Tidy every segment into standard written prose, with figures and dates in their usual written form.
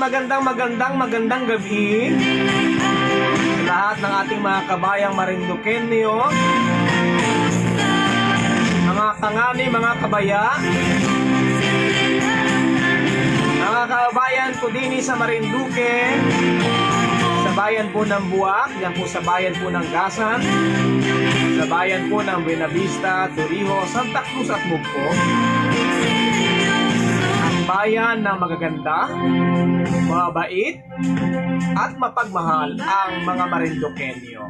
magandang gabi sa lahat ng ating mga kabayang Marinduqueño, mga kangani, mga kabaya, mga kabayan ko din sa Marinduque, sa bayan po ng Buwak, yan po sa bayan po ng Gasan, sa bayan po ng Buenavista, Torrijos, Santa Cruz at Mugpo. Bayan na magaganda, mabait, at mapagmahal ang mga Marinduqueño.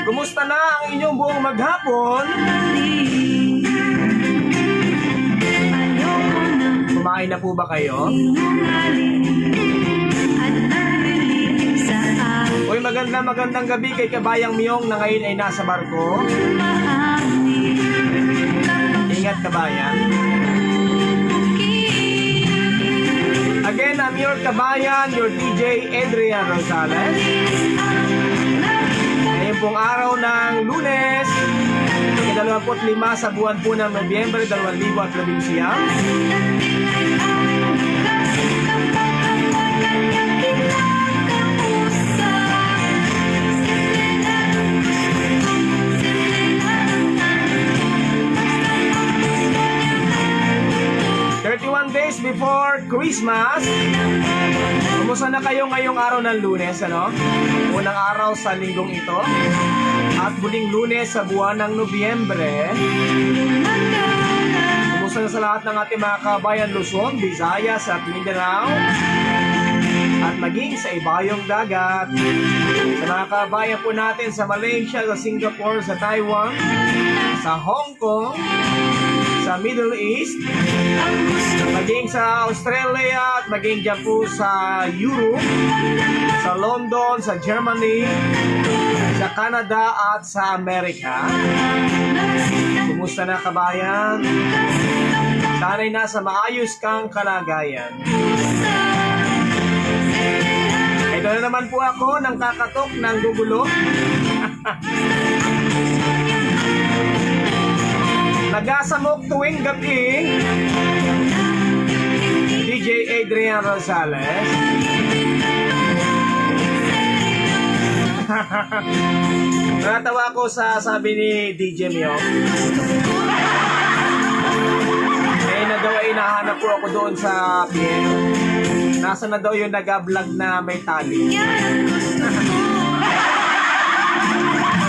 Kumusta na ang inyong buong maghapon? Kumain na po ba kayo? Uy, magandang gabi kay Kabayang Myong na ngayon ay nasa barko. Ingat, kabayan. Again, I'm your kabayan, your DJ Adrian Rosales. Ngayon pong araw ng Lunes, 25 sa buwan po ng Nobyembre 2019. 31 days before Christmas. Kumusta na kayo ngayong araw ng Lunes, ano? Unang araw sa linggong ito at huling Lunes sa buwan ng Nobyembre. Kumusta na sa lahat ng ating mga kabayan Luzon, Visayas at Mindanao at maging sa ibayong dagat. Sa mga kabayan po natin sa Malaysia, sa Singapore, sa Taiwan, sa Hong Kong, sa Middle East, maging sa Australia at maging dyan po sa Europe, sa London, sa Germany, sa Canada at sa Amerika. Kumusta na, kabayan? Sana'y nasa maayos kang kalagayan. Ito na naman po ako ng kakatok ng gugulo. Nagasamok tuwing gabi, DJ Adrian Rosales. Natawa ko sa sabi ni DJ Mio. Eh na daw ay nahanap ko ako doon sa PL. Nasa na daw yung nag-vlog na may tali.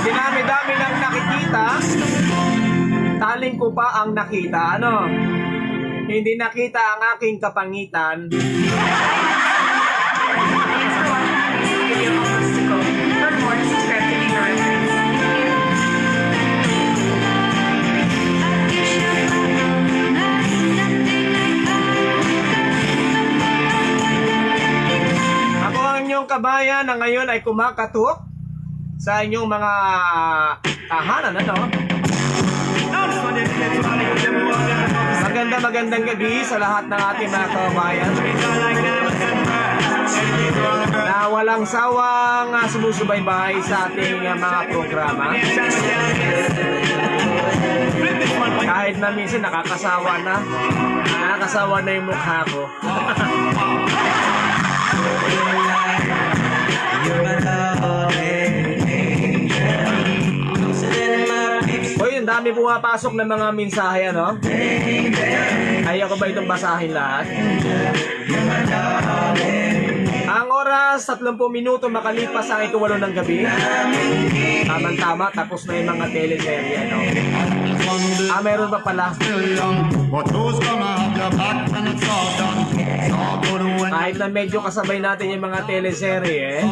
Dinami-dami lang nakikita. Taling ko pa ang nakita, ano? Hindi nakita ang aking kapangitan. Ako ang inyong kabayan na ngayon ay kumakatok sa inyong mga tahanan, ano? Magandang gabi sa lahat ng ating mga kabayan na walang sawang sumusubaybay sa ating mga programa. Kahit na minsan nakakasawa na yung mukha ko. Hoy, ang dami pumapasok ng mga mensahe, ano? Kaya ko ba itong basahin lahat? Ang oras, 30 minuto makalipas ang ika-8 ng gabi. Tama-tama, tapos na yung mga teleserye, ano? Meron pa pala. Kahit na medyo kasabay natin yung mga teleserye,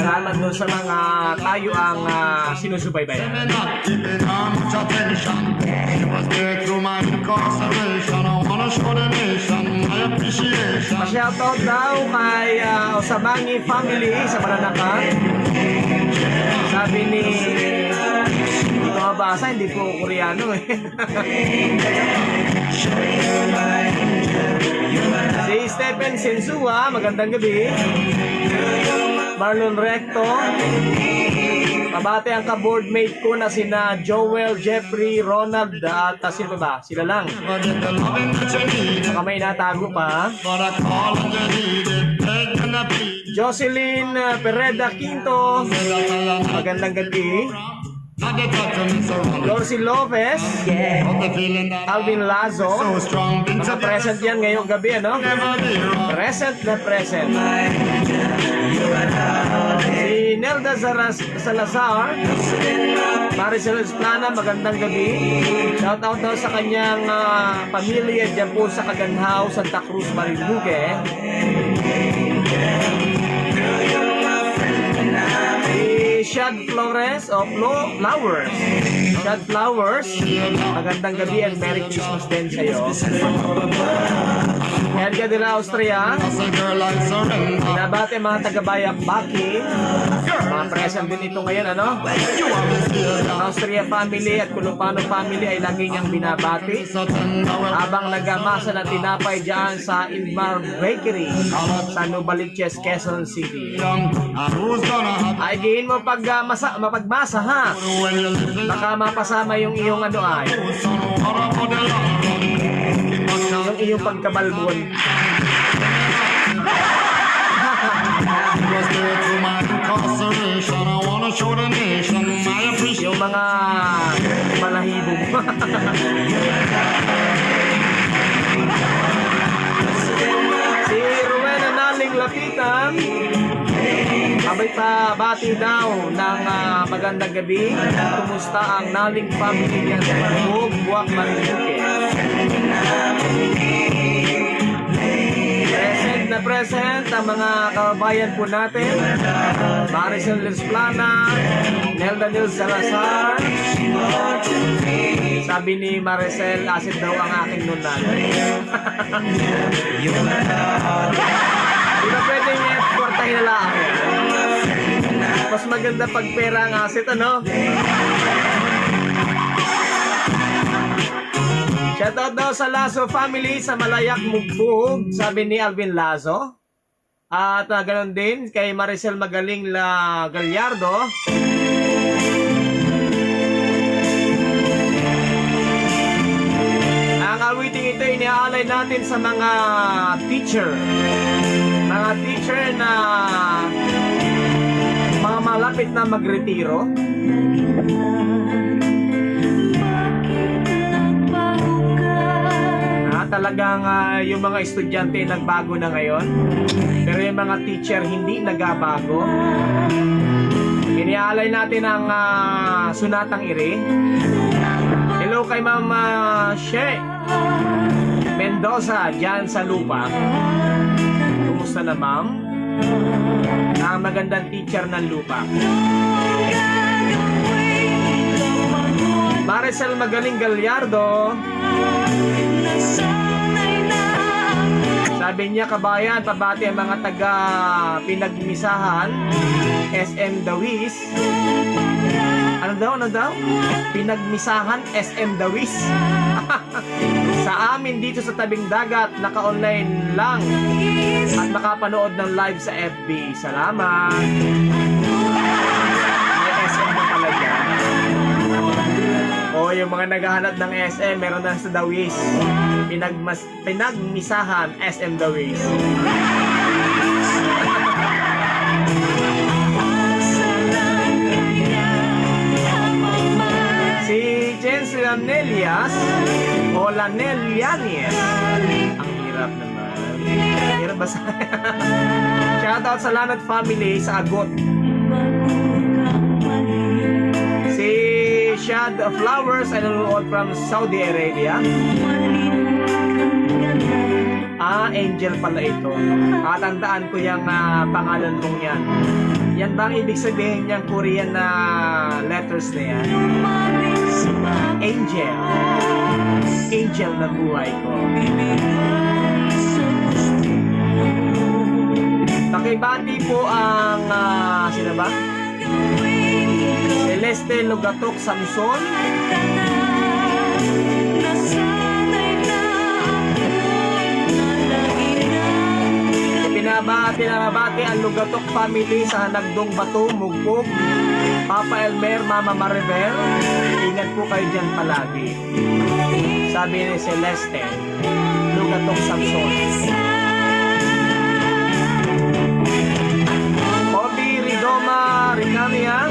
salamat doon sa mga tayo ang sinusubaybayan. Pa-shoutout daw kay Osabangi family sa Mananakan. Sabi ni hindi ko mabasa, hindi ko Koreano eh. Si Stephen Sensua, magandang gabi. Marlon Recto, Kabate ang ka-boardmate ko na sina Joel, Jeffrey, Ronald, at sino ba? Sila lang. Baka may natago pa. Jocelyn Pereda Quinto, magandang gabi. Lorsi Lopez, Alvin Lazo, mga present yan ngayong gabi, ano? Present na present. Si Nelda Salazar, Maricel Esplana, magandang gabi. Shout out daw sa kanyang pamilya dyan po sa Kaganhaw, Santa Cruz, Marinduque. Shad Flores o Flowers. Shad Flowers, magandang gabi and Merry Christmas din sa'yo. Helga de la Austria, binabate mga taga-bayak Baki, mga present din ito ngayon, ano? Ang Austria family at Kulupano family ay lagi niyang binabati habang nagamasa ng tinapay dyan sa Ilmar Bakery sa Novaliches, Quezon City. Ay gihin mo mapagmasa, ha? Baka mapasama yung iyong ano ay yung iyong pagkabalbon. Yung mga malahibo mo. Si Rowena Naling Lapitan, abay pa bati daw ng magandang gabi. Kumusta ang Naling family niya sa Maribog, Buwak, Marinduque? Present na present ang mga kababayan po natin. Maricel Esplana, Nelda Nil Salazar. Sabi ni Maricel, asid daw ang aking nunan. Di ba pwede niya kwartahin na lang? Mas maganda pag pera ang asit, ano? Shoutout daw sa Lazo family sa Malayak Mugbog, sabi ni Alvin Lazo. At ganoon din kay Maricel Magaling Gallardo. Ang awiting ito iniaalay natin sa mga teacher. Mga teacher na mga malapit na magretiro. Talagang yung mga estudyante nagbago na ngayon, pero yung mga teacher hindi nagabago. Iniaalay natin ang Sunatang Iri. Hello kay Ma'am She Mendoza dyan sa Lupa. Kumusta na, ma'am? Ang magandang teacher ng Lupa. Maricel Magaling Gallardo, sabi niya, kabayan, pabati ang mga taga Pinagmisahan, SM Dawis. Ano daw? Pinagmisahan, SM Dawis. Sa amin dito sa tabing dagat, naka-online lang at makapanood ng live sa FB. Salamat. May SM na pala dyan. O, yung mga naghahanap ng SM, meron na sa Dawis. Pinagmisahan, SM Dawis. Si Jens Lanelias o Lanelianes. Ang hirap naman. Hirap ba sa... Shoutout sa Lanat family sa Agot. Si Shad Flowers ay nanonood from Saudi Arabia. Angel pala ito. Tandaan ko yung pangalan mong yan. Yan bang ibig sabihin niyang Korean na letters na yan? Angel. Angel na buhay ko. Pakibati po ang sino ba? Celeste Lugatok Samson. Pinabati ang Lugatok family sa Nagdong Bato, Mugpog, Papa Elmer, Mama Maribel. Ingat po kayo dyan palagi. Sabi ni Celeste, Lugatok Samson. Obi Ridoma Ricamia,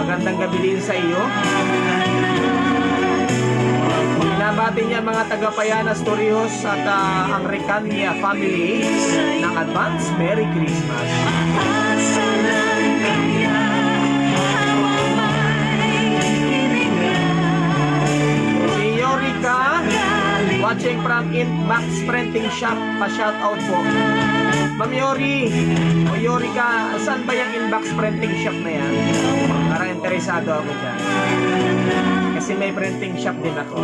magandang gabi din sa iyo. Binabati niya mga taga-Payanas, Torrijos at ang Ricamia family ng advance Merry Christmas. Si Yorika, watching from Inbox Printing Shop, pa-shout out po. Ma'am Yori, o Yorika, saan ba yung Inbox Printing Shop na yan? Parang interesado ako dyan. Kasi may printing shop din ako.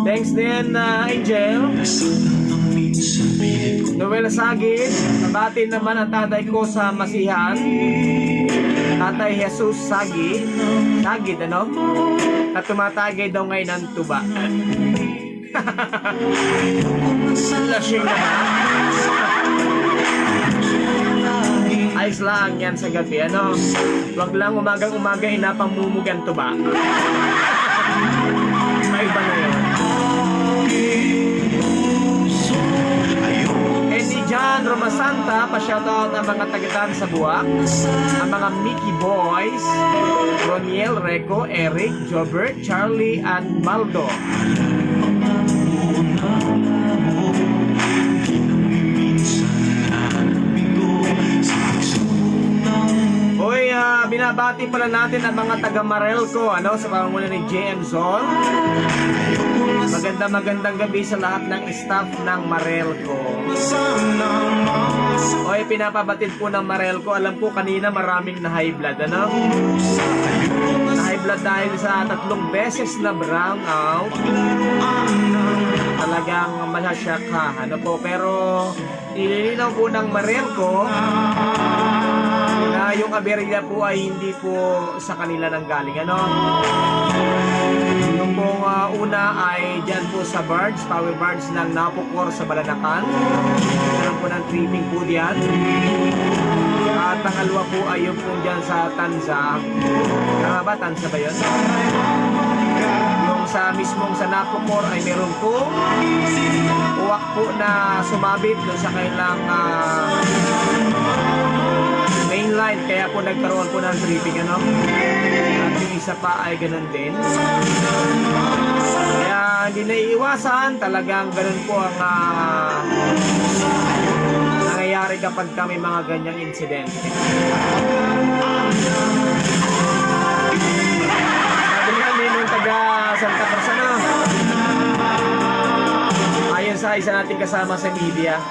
Thanks din, Angel. Noel Sagid. Nabati naman ang tatay ko sa Masihan. Tatay Jesus Sagid. Sagid, ano? At tumatagay daw ngayon ng tuba. Lasing naman. Ayos lang yan sa gabi, ano? Wag lang umagang-umaga inapamumugan tuba. May iba na yun. Eddie John Roma Santa, pa-shoutout ang mga tagatan sa Buwak, ang mga Mickey Boys, Roniel, Reco, Eric, Jobert, Charlie, at Maldo. Uy, binabati pala natin ang mga taga Marelco, ano, sa pamumuno ni JM Zol. Magandang gabi sa lahat ng staff ng Marelco. Uy, pinapabatid po ng Marelco. Alam po kanina maraming na high blood, ano? Na high blood dahil sa 3 beses na brown out. Talagang masasyak ka, ano po. Pero nililinaw po ng Marelco na yung aberya po ay hindi po sa kanila nang galing, ano? Yung pong una ay dyan po sa Bards, Power Bards ng Napocor sa Balanacan. Meron po ng tripping po diyan. At pangalawa po ay yung po dyan sa Tanza. Tama ba? Tanza ba yun? Yung sa mismong sa Napocor ay meron po uwak po na sumabit doon sa kailang mainline, kaya po nagkaroon po ng tripping, ano? At yung isa pa ay ganun din. Kaya hindi naiiwasan, talagang ganun po ang nangyayari kapag kami mga ganyang insidente. Sabi nga nung taga Santa Cruz, ano? Ayon sa isa nating kasama sa media,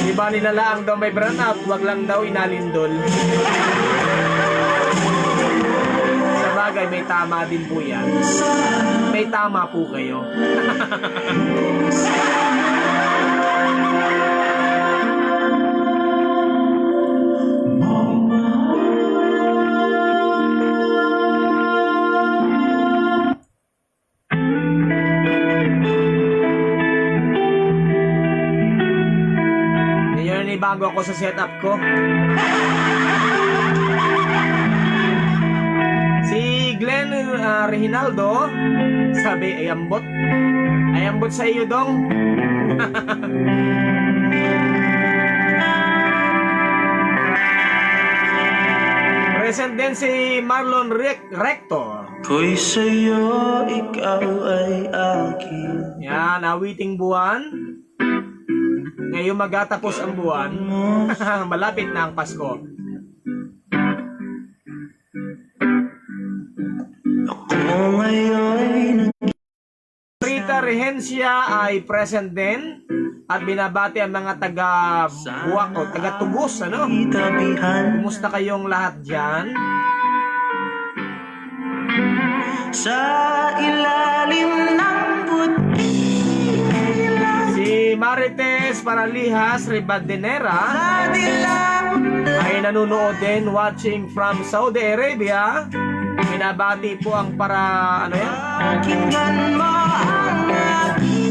iba nilalaang daw may brand up, wag lang daw inalindol. Sa bagay, may tama din po yan. May tama po kayo. Bago ako sa setup ko. Si Glenn Reginaldo sabi, ayambot sa iyo dong. Present din si Marlon Rector. Ko'y sa'yo, ikaw ay akin. Yan, awiting buwan. Ngayon magtatapos ang buwan. Malapit na ang Pasko. Ako ngayon Clarita Regencia ay present din at binabati ang mga taga-buwak o taga-tugos, ano? Itabihan Kumusta kayong lahat dyan? sa ilalim ng puti. Si Marites Paralijas Ribadenera Sa dilaw ay nanonood din, watching from Saudi Arabia. Binabati po ang ano yan? pakinggan mo ang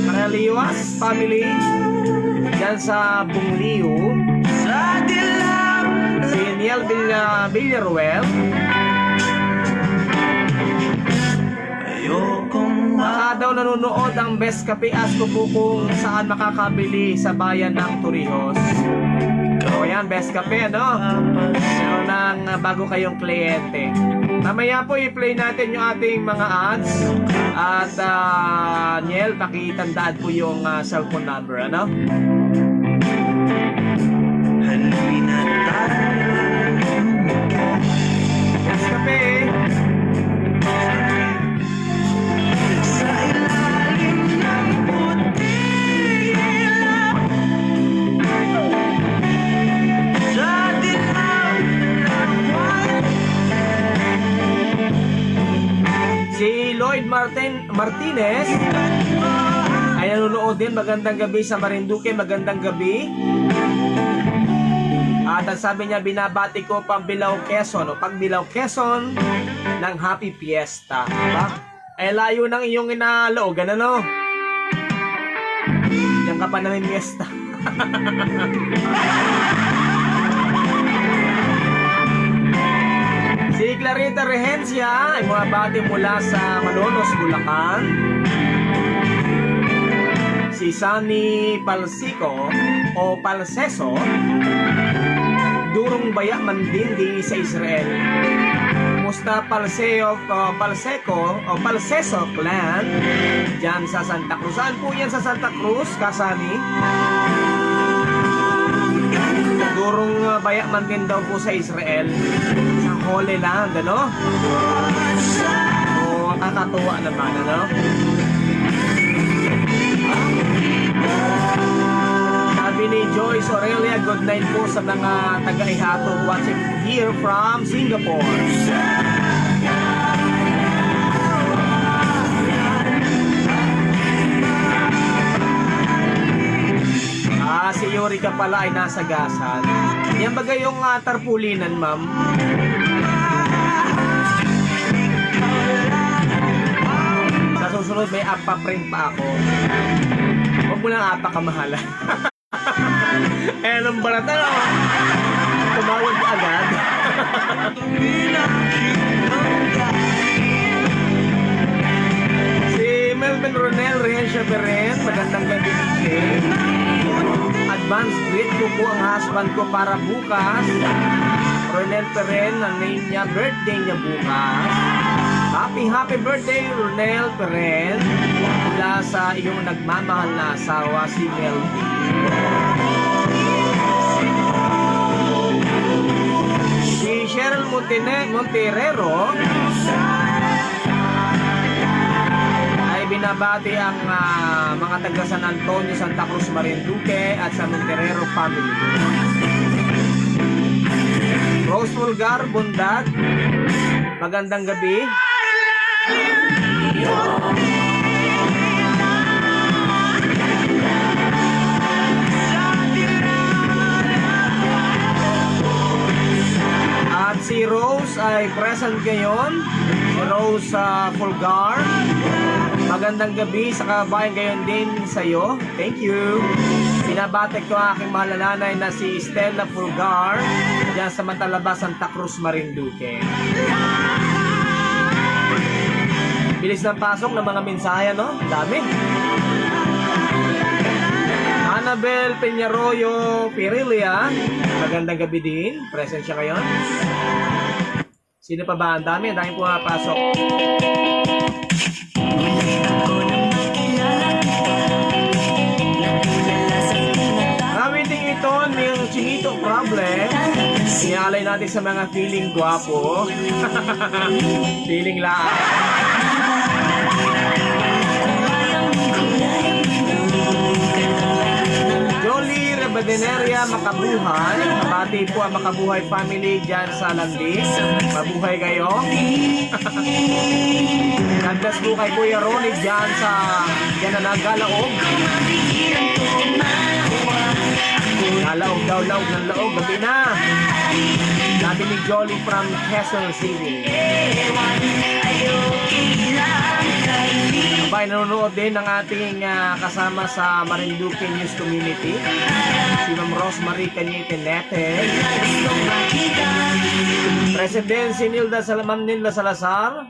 Paraliwas family dyan sa Bungliu. sa dilaw. Si Niel Villaruel. Ayokong Baka daw nanonood ang Best Cafe. Ask ko po kung saan makakabili sa bayan ng Torrijos. O yan, Best Cafe, ano? Meron ng bago kayong kliyente. Mamaya po i-play natin yung ating mga ads. At Niel, pakitandaan po yung cellphone number, ano? halina tayo. Best Cafe. Sa ilalim ng puti ilaw. Sa dilaw ng buwan. Si Lloyd Martinez ay nanonood din. Magandang gabi sa Marinduque. Magandang gabi. At ang sabi niya, binabati ko Pambilao, Quezon o Pagbilao, Quezon ng Happy Fiesta. Diba? Eh, layo ng iyong inaloogan, ano? Diyan ka pa namin fiesta. Si Clarita Regencia ay mga bati mula sa Malolos, Bulacan. Si Sunny Palsico o Palseso, Durong Baya Mandindi sa Israel. Musta Palseco o Palseso clan dyan sa Santa Cruz. Saan po yan sa Santa Cruz, Kasani? Durong Baya Mandin daw po sa Israel, sa Holy Land, ano? O, kakatuwa naman, ano? Sabi ni Joyce Aurelia, good night po sa mga taga-ihatog watching here from Singapore. Si Yorika pala ay nasa gasan. Yan bagay yung tarpulinan, ma'am. Sa susunod may apaprint pa ako. Huwag mo lang apa kamahalan. Eh, anong barata no? Tumawag ka agad. Si Melvin Ronel Regencia Beren, magandang gabi din. Advance greet ko po ang husband ko para bukas. Ronel Peren, ang name niya, birthday niya bukas. Happy birthday, Ronel Peren. Mula sa iyong nagmamahal na asawa, si Melvin. Si Cheryl Monterrero ay binabati ang mga taga San Antonio, Santa Cruz, Marinduque at sa Monterrero family. Rose Vulgar, Bundag, magandang gabi. At si Rose ay present ngayon. Si Rose Fulgar. Magandang gabi sa kabayan ngayon din sa iyo. Thank you. Binabati ko ang aking mahal na nanay na si Stella Fulgar diyan sa Matalaba, Santa Cruz, Marinduque. Bilis ng pasok ng mga mensahe, no? Dami. Annabel Peñarroyo Pirilia, magandang gabi din. Present siya ngayon. Sino pa ba? Ang dami pumapasok. Rawiting ito yung Chinito Problem. Inaalay natin sa mga feeling gwapo. Feeling lang. Ladeneria, Makabuhay. Pati po ang Makabuhay family dyan sa Landi. Mabuhay kayo. God bless po kay Kuya Ronnie dyan sa Galaog. Galaog daw, laog ng laog. Gabi na. Sabi ni Jolly from Quezon City. Abay, nanonood din ng ating kasama sa Marinduque News Community, si Ma'am Rosemary Cañete Nete. President si Ma'am Nilda Salazar.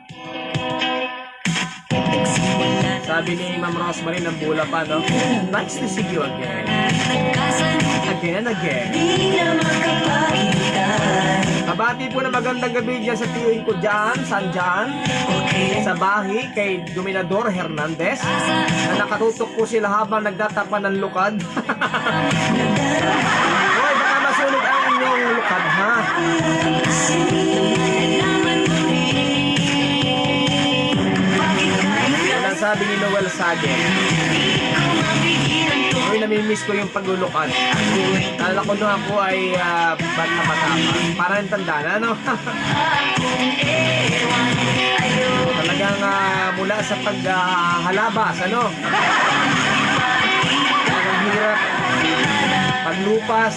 Sabi ni Ma'am Rosemary ng Bula pa, no? Nice to see you again. Again and again. Kabati po na magandang gabi dyan sa tiyuhin ko dyan, saan dyan? Sa bahi kay Dominador Hernandez na nakatutok po sila habang nagtatapan ng lukad. Hoy, baka masunog ang inyong lukad, ha? Yan ang sabi ni Noel Sage. Hoy, namimiss ko yung paglulukan. Nalala ko nung ako ay bata-bata pa. Parang tanda na, no? Talagang mula sa paghalabas, ano? Talagang hirap. Paglupas.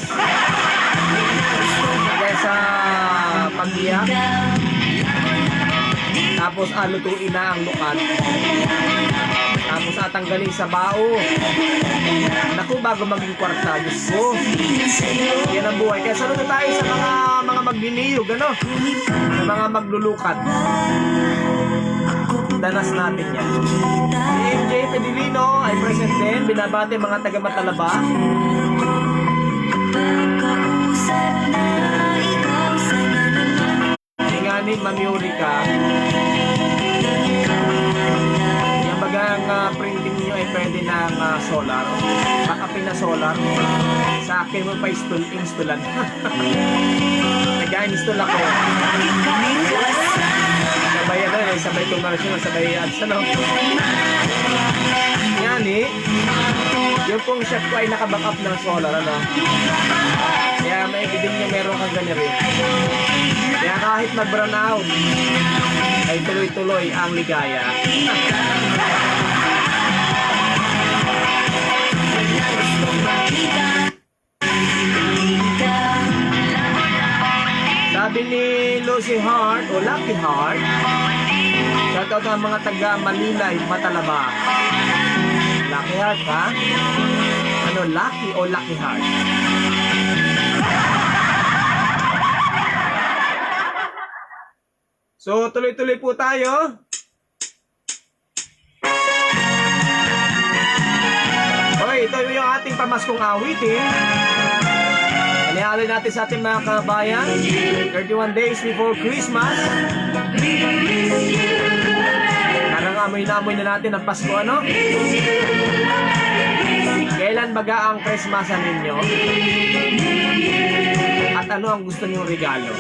Hanggang sa pag-iyak. Tapos lutuin na ang lukan. Tapos atanggalin sa bao. Naku, bago maging kwarta, Diyos ko. Yan ang buhay. Kaya salud na tayo sa mga magliliyog, ano? Sa mga maglulukat. Danas natin yan. Si MJ Pedilino ay present din. Binabati mga taga-Matalaba. Ingani, Ma'am Yurika. Yung bagang printing nyo ay pwede ng solar. Bakapin na solar. Sa akin mo pa installan. Nag-install ako. Sabay sabay commercial, sabay ads, ano? Yan yung pong shop ko ay naka-backup ng solar, ano? Kaya may ibig nyo meron kang ganyan rin. Kaya kahit mag-brown out, ay tuloy-tuloy ang ligaya. Sabi ni Lucy Hart o Lucky Heart, shoutout ang mga taga Malilay, Matalaba. Lucky Heart, ha? Ano, Lucky o Lucky Heart? So, tuloy-tuloy po tayo. Okay, ito yung ating pamaskong awitin. Inihalin natin sa ating mga kabayan. 31 days before Christmas. Parang amoy na natin ang Pasko, ano? Kailan baga ang Christmasan ninyo? At ano ang gusto niyong regalo?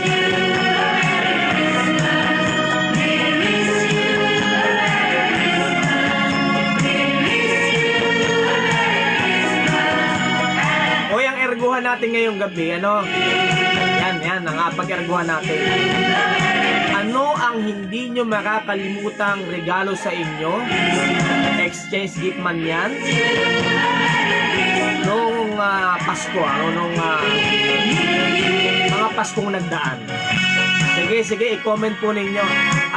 Erguhan natin ngayong gabi, ano? Yan, ang pag-erguhan natin. Ano ang hindi nyo makakalimutang regalo sa inyo? Exchange gift man yan? Nung Pasko, ano? Nung mga Paskong nagdaan. Sige, i-comment po ninyo.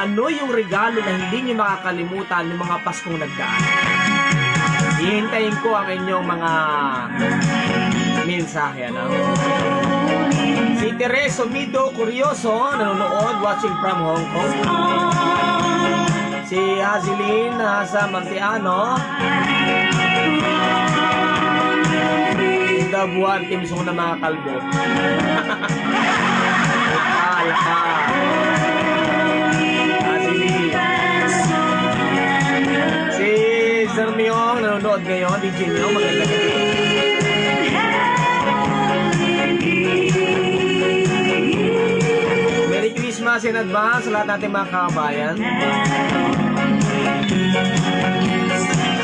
Ano yung regalo na hindi nyo makakalimutan ng mga Paskong nagdaan? Hihintayin ko ang inyong mga mensahe, ano? Si Tereso Mido Curioso, nanonood, watching from Hong Kong. Si Hazelin sa Mantiano. Dabuan, timisong na mga kalbo. Laka. Hazelin. Si Sir Myong, nanonood ngayon. DJ Myong, magandang gabi. Merry Christmas in advance sa lahat natin mga kabayan.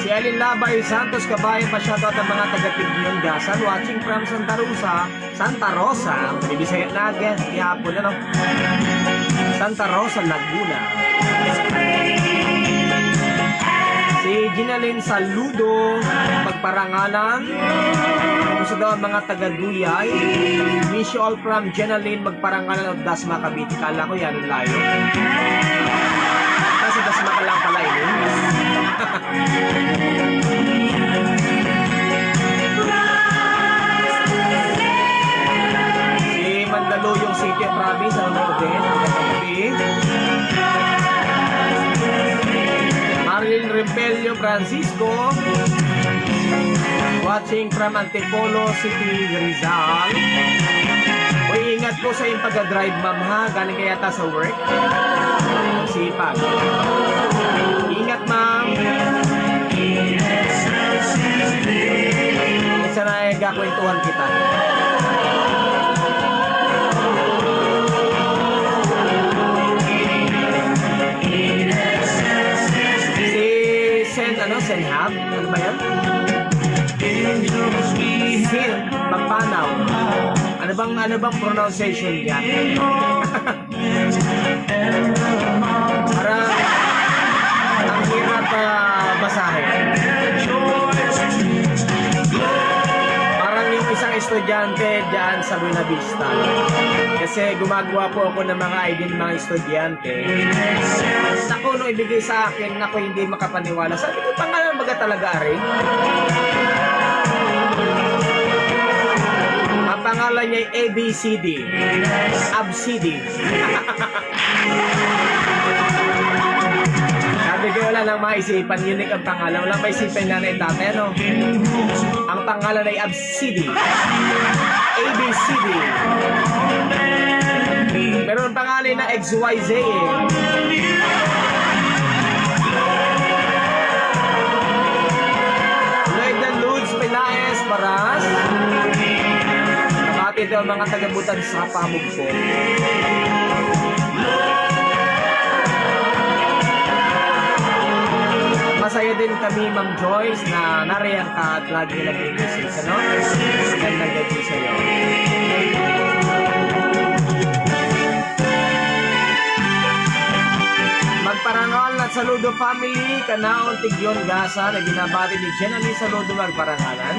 Si Ellen Labay Santos Kabayan pa shoutout ang mga taga-Tigyon Gasan watching from Santa Rosa. Bibisaya na agad, ihapon ano. Santa Rosa, Laguna. Si Ginalyn Saludo, magparangalan. Kung daw ang mga taga-Guyay. Wish you all from Ginalyn, magparangalan of Dasma, Cavite. Kala ko yan ang layo. Kasi Dasma ka lang pala yun. Si Mandaluyong City Province, ano ko din? Marilyn Rempelio Francisco, watching from Antipolo City, Rizal. Uy, ingat po sa iyong pag-drive, ma'am ha. Galing kaya ta sa work. Ang sipag. Ingat, ma'am. Isa na ay gakwentuhan kita. Senhab? Ano ba yan? Sin, Magpanaw. Ano bang pronunciation yan? Para ang hirap basahin. Parang yung isang estudyante dyan sa Buena Vista. Kasi gumagawa po ako ng mga ID ng mga estudyante. Naku, nung ibigay sa akin, naku, hindi makapaniwala. Sabi ko, pangalan baga talaga, Ari? Ang pangalan niya ay ABCD. Abcd. Sabi ko, wala lang maisipan. Unique ang pangalan. Wala maisipan na na itate, ano? Ang pangalan ay Abcd. ABCD. Meron pangalan na XYZ eh. Lloyd and Ludes Pelaez Paras. Nakati ito ang mga tagabutan sa Pamugpo. Masaya din kami, Ma'am Joyce, na nariyan ka at lagi nag-iisis, ano? Gandang gabi sa'yo. Magparangal at saludo family, Kanaon, Tigyon, Gasa, na binabati ni Jenny Saludo magparangalan.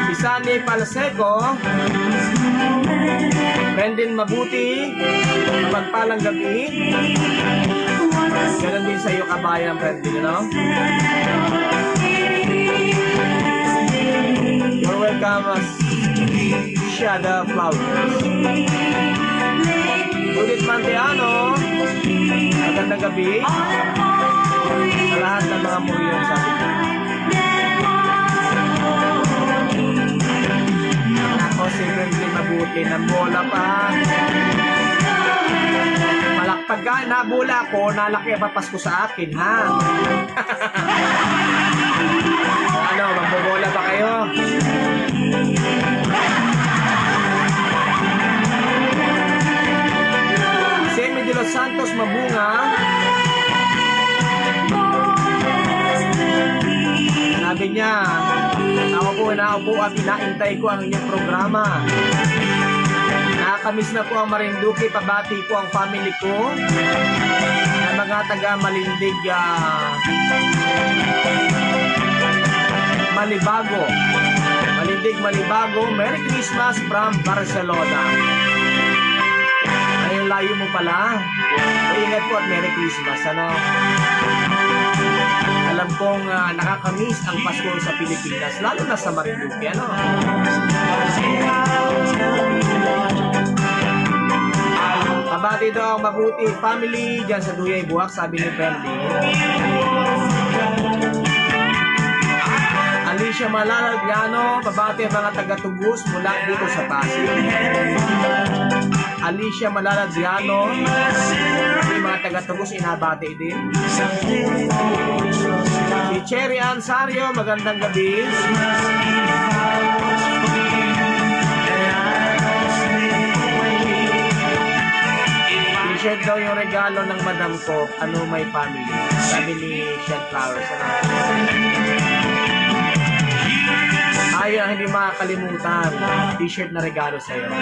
Si Sunny Palseco, Brendan Mabuti, magpalang gabi. Ganon din sa iyo kabayan, Brendan, ano? You're welcome, Shada Flowers. Judith Manteano, magandang gabi sa lahat ng mga muryong sa atin. Ako si Brendan Mabuti, nabola pa. Pagka nabula ko, nalaki ang papasko sa akin, ha? Ano, magbobola ba kayo? Semi de los Santos Mabunga. Sabi niya, naupo at inaintay ko ang inyong programa. Nakakamiss na po ang Marinduque, pabati po ang family ko na mga taga Malindig, Malibago. Malindig, Malibago. Merry Christmas from Barcelona. Ay, layo mo pala. Ingat po at Merry Christmas, ano? Alam kong nakakamiss ang Pasko sa Pilipinas, lalo na sa Marinduque, ano? Mabati daw ang Mabuti family dyan sa Duyay Buwak, sabi ni Ferdy. Alicia Malalagano, mabati ang mga taga-Tugos mula dito sa Pasig. Alicia Malalagano, yung mga taga-Tugos inabati din. Si Cherry Ansario, magandang gabi. T-shirt daw yung regalo ng madam ko. Ano my family? Sabi ni Shed Flowers. Ayaw, hindi makakalimutan. T-shirt na regalo sa'yo.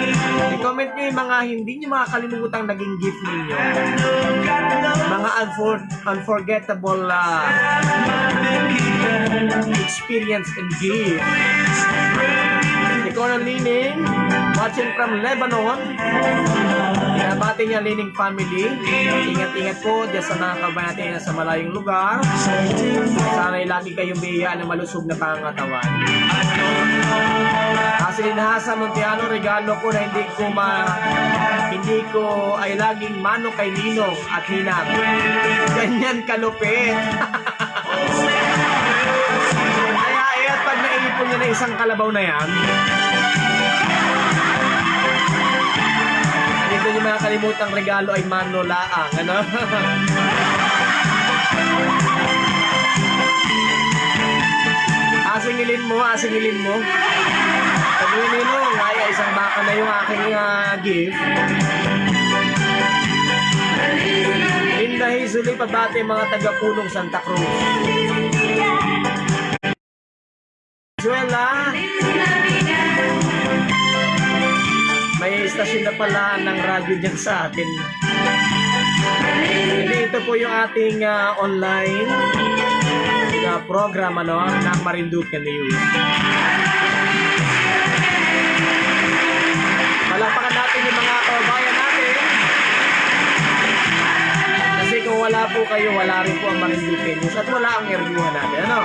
I-comment nyo yung mga hindi nyo makakalimutan naging gift ninyo. Mga unforgettable experience and gift. Ikaw na Lining, watching from Lebanon. Binabati niya Lining family. Ingat-ingat po dyan sa mga kabayan natin na sa malayong lugar. Sana'y lagi kayong biyayaan ng malusog na pangangatawan. Kasi linahasa Montiano, regalo ko na hindi ko ay laging mano kay Ninong at Ninang. Ganyan kalupit. Kaya pag naipon niya na isang kalabaw na yan, dito yung mga kalimutang regalo ay mano laang, ano? Asingilin mo. Sabi nino, ngaya isang baka na yung aking gift. Linda Hazuli, pabati mga taga-punong Santa Cruz. Zuela, may istasyon na pala ng radyo dyan sa atin. Hindi, ito po yung ating online na program ng Marinduque News. Palakpakan natin yung mga kababayan natin. Kasi kung wala po kayo, wala rin po ang Marinduque News at wala ang eryuhan natin. Ano?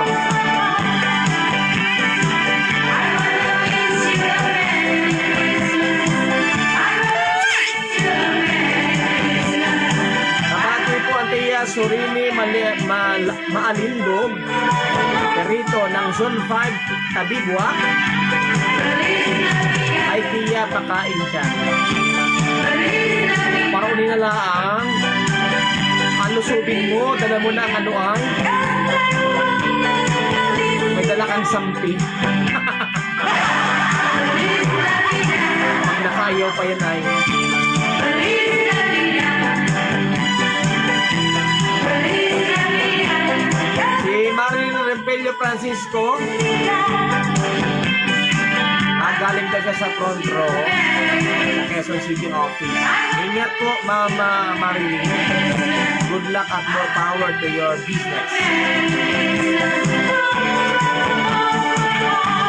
Surini Maalindog, Perito ng Zone 5 Tabigwa, ay tiya pakain siya. Parang na lang alusubin mo, dala mo na ang anuang, may dala kang sampi. Pag nakayaw pa yan ay Rempelio Francisco, galing ka siya sa front row sa Quezon City Office. Ingat po, Mama Marilyn. Good luck at more power to your business.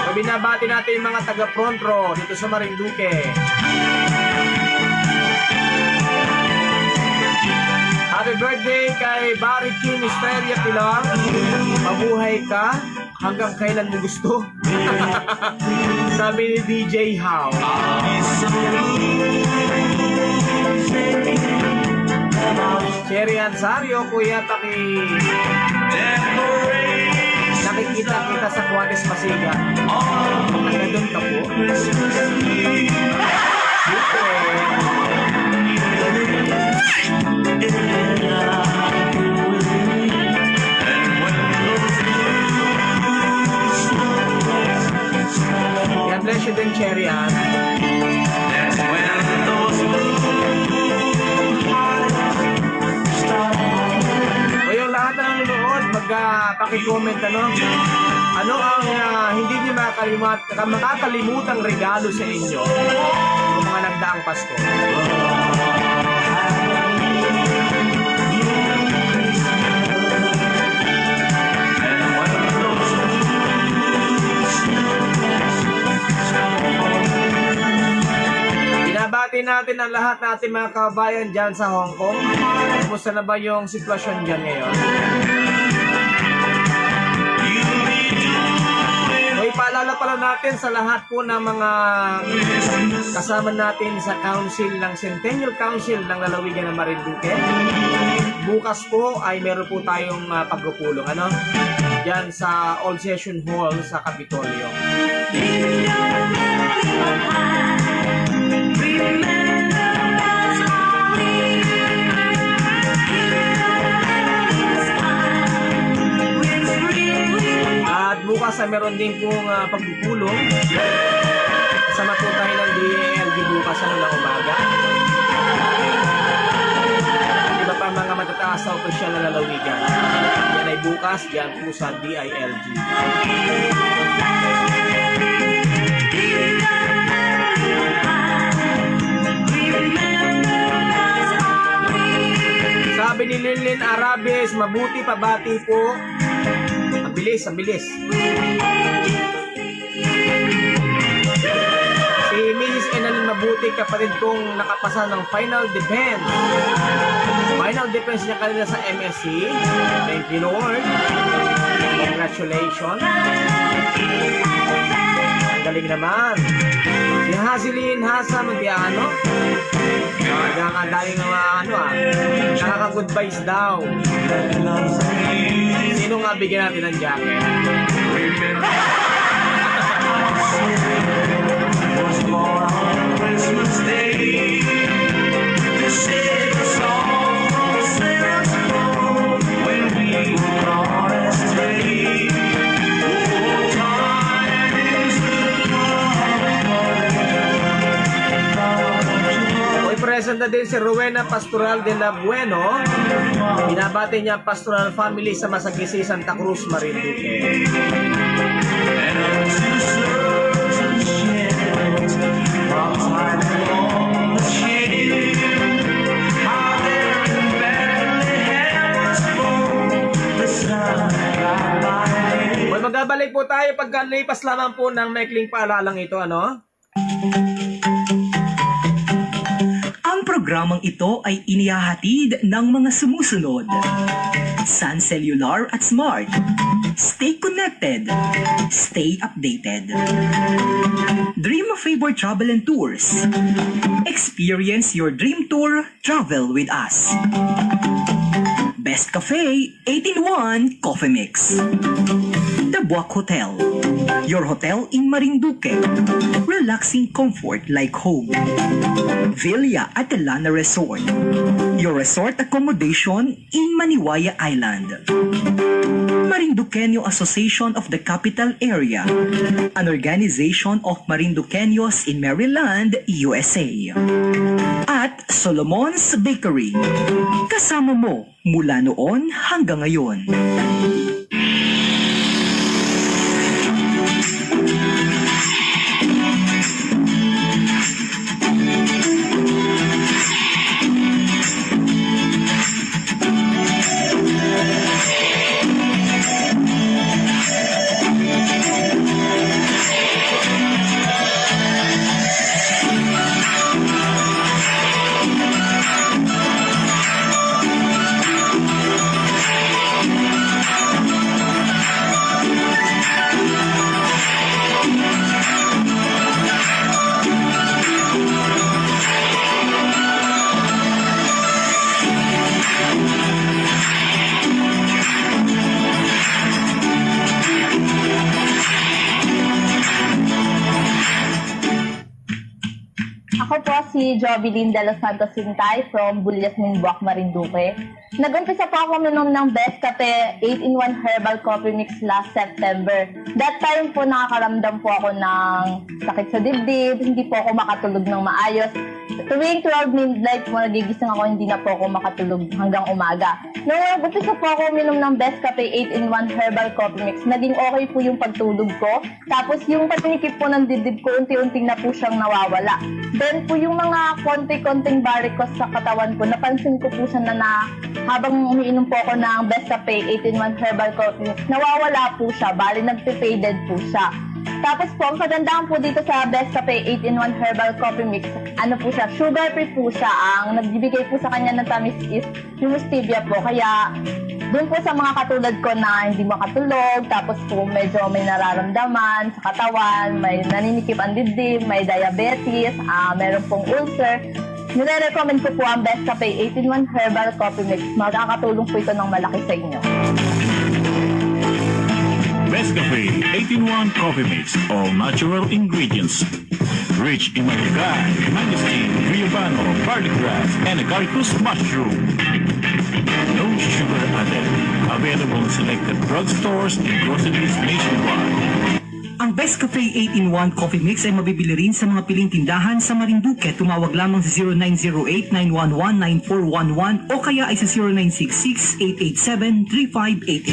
So, binabati natin yung mga taga front row dito sa Marinduque. Happy birthday kay Barry Kim Estrella Pilar. Mabuhay ka hanggang kailan mo gusto. Sabi ni DJ How. Cherry Ansario, Kuya Taki. Nakikita kita sa Juanes Masiga. Nandun ka po. God bless you din, Cherry Ann. O yung lahat na nanonood, paki-comment ano ang hindi niyo makakalimutang regalo sa inyo sa mga nagdaang Pasko. Binabati natin ang lahat natin mga kabayan dyan sa Hong Kong. Kumusta na ba yung sitwasyon dyan ngayon? May paalala pala natin sa lahat po ng mga kasama natin sa council ng Centennial Council ng Lalawigan ng Marinduque. Bukas po ay meron po tayong pagpupulong dyan sa Old Session Hall sa Kapitolyo. At bukas ay meron din pong pagpupulong. Kasama po tayo ng DALG bukas ng umaga. Pagkataas sa opisyal na lalawigan. Yan ay bukas, yan po sa DILG. Sabi ni Lilin Arabes, mabuti pabati po. Ang bilis, ang bilis. Si Mrs. Enalyn Mabuti, kapatid kong nakapasa ng final defense. Final defense niya kanina sa MSc. Thank you, Lord. Congratulations. Ang galing naman. Si Hazelin Hasam, hindi ano? Nakakadaling ng mga ano nakaka-goodbyes daw. Sino nga bigyan natin ng jacket? Was born on Christmas Day to save us all from sin's fall when we were on astray. Oh, time is Hoy, present na din si Rowena Pastoral de la Bueno. Binabati niya ang pastoral family sa Masagisi, Santa Cruz, Marinduque. and unto certain shepherds from time along the shade. How there in Bethlehem was born the Son of God. Hoy, magabalik po tayo pagkalipas lamang po ng maikling paalalang ito, ano? Ang programang ito ay inihahatid ng mga sumusunod. Sun Cellular at Smart. Stay connected. Stay updated. Dream of Favor Travel and Tours. Experience your dream tour. Travel with us. Best Cafe 8-in-1 Coffee Mix. The Buwak Hotel. Your hotel in Marinduque. Relaxing comfort like home. Villa Atalana Resort. Your resort accommodation in Maniwaya Island. Marinduqueño Association of the Capital Area. An organization of Marinduqueños in Maryland, USA. At Solomon's Bakery. Kasama mo mula noon hanggang ngayon. Ako po si Jovelyn De Los Santos Sintay from Bulyasmin, Buwak, Marinduque. Nag-umpisa po ako minom ng Best Cafe 8-in-1 Herbal Coffee Mix last September. That time po nakakaramdam po ako ng sakit sa dibdib, hindi po ako makatulog ng maayos. Tuwing 12 midnight po nagigising ako, hindi na po ako makatulog hanggang umaga. Nung nag-umpisa po ako minom ng Best Cafe 8-in-1 Herbal Coffee Mix, naging okay po yung pagtulog ko. Tapos yung patinikip po ng dibdib ko, unti-unting na po siyang nawawala. Then po yung mga konti-konting varicose sa katawan ko, napansin ko po siya na habang umiinom po ako ng Best Cafe 8-in-1 Herbal Coffee Mix, nawawala po siya, bali nagpe-faded po siya. Tapos po, ang kagandahan po dito sa Best Cafe 8-in-1 Herbal Coffee Mix, ano po siya, sugar free po siya. Ang nagbibigay po sa kanya ng tamis is yung stevia po. Kaya doon po sa mga katulad ko na hindi makatulog, tapos po medyo may nararamdaman sa katawan, may naninikip ang dibdib, may diabetes, meron pong ulcer, nire-recommend ko po ang Best Cafe 8-in-1 Herbal Coffee Mix. Makakatulong po ito ng malaki sa inyo. Best Cafe 8-in-1 Coffee Mix. All natural ingredients. Rich in malagay, mangosteen, riobano, barley grass, and agaricus mushroom. No sugar added. Available in selected drugstores and groceries nationwide. Ang Best Cafe 8-in-1 Coffee Mix ay mabibili rin sa mga piling tindahan sa Marinduque. Tumawag lamang sa 0908-911-9411 o kaya ay sa 0966-887-3588.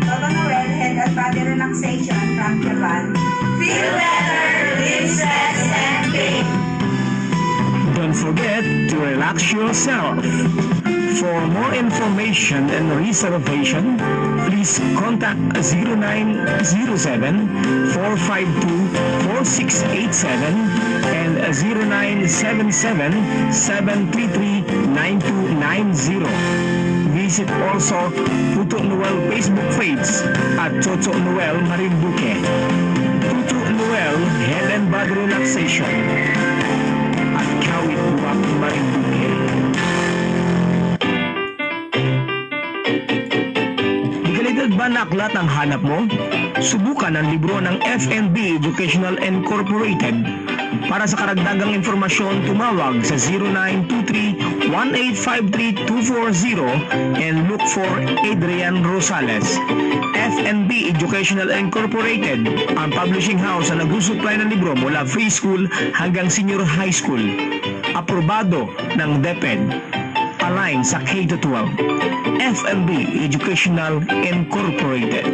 Toto Noel Head and Body Relaxation from Japan. Feel better, live stress and pain. Don't forget to relax yourself. For more information and reservation, please contact 0907-452-4687 and 0977-733-9290. Visit also Toto Noel Facebook page at Toto Noel Marinduque. Toto Noel Head and Body Relaxation at Kawit Buwak Marinduque. Kalidad ba na aklat ang hanap mo? Subukan ang libro ng FNB Educational Incorporated. Para sa karagdagang informasyon, tumawag sa 0923-1853240 and look for Adrian Rosales. FNB Educational Incorporated, ang publishing house na nagsusupply ng libro mula preschool hanggang senior high school. Aprobado ng DepEd. Align sa K-12. FNB Educational Incorporated.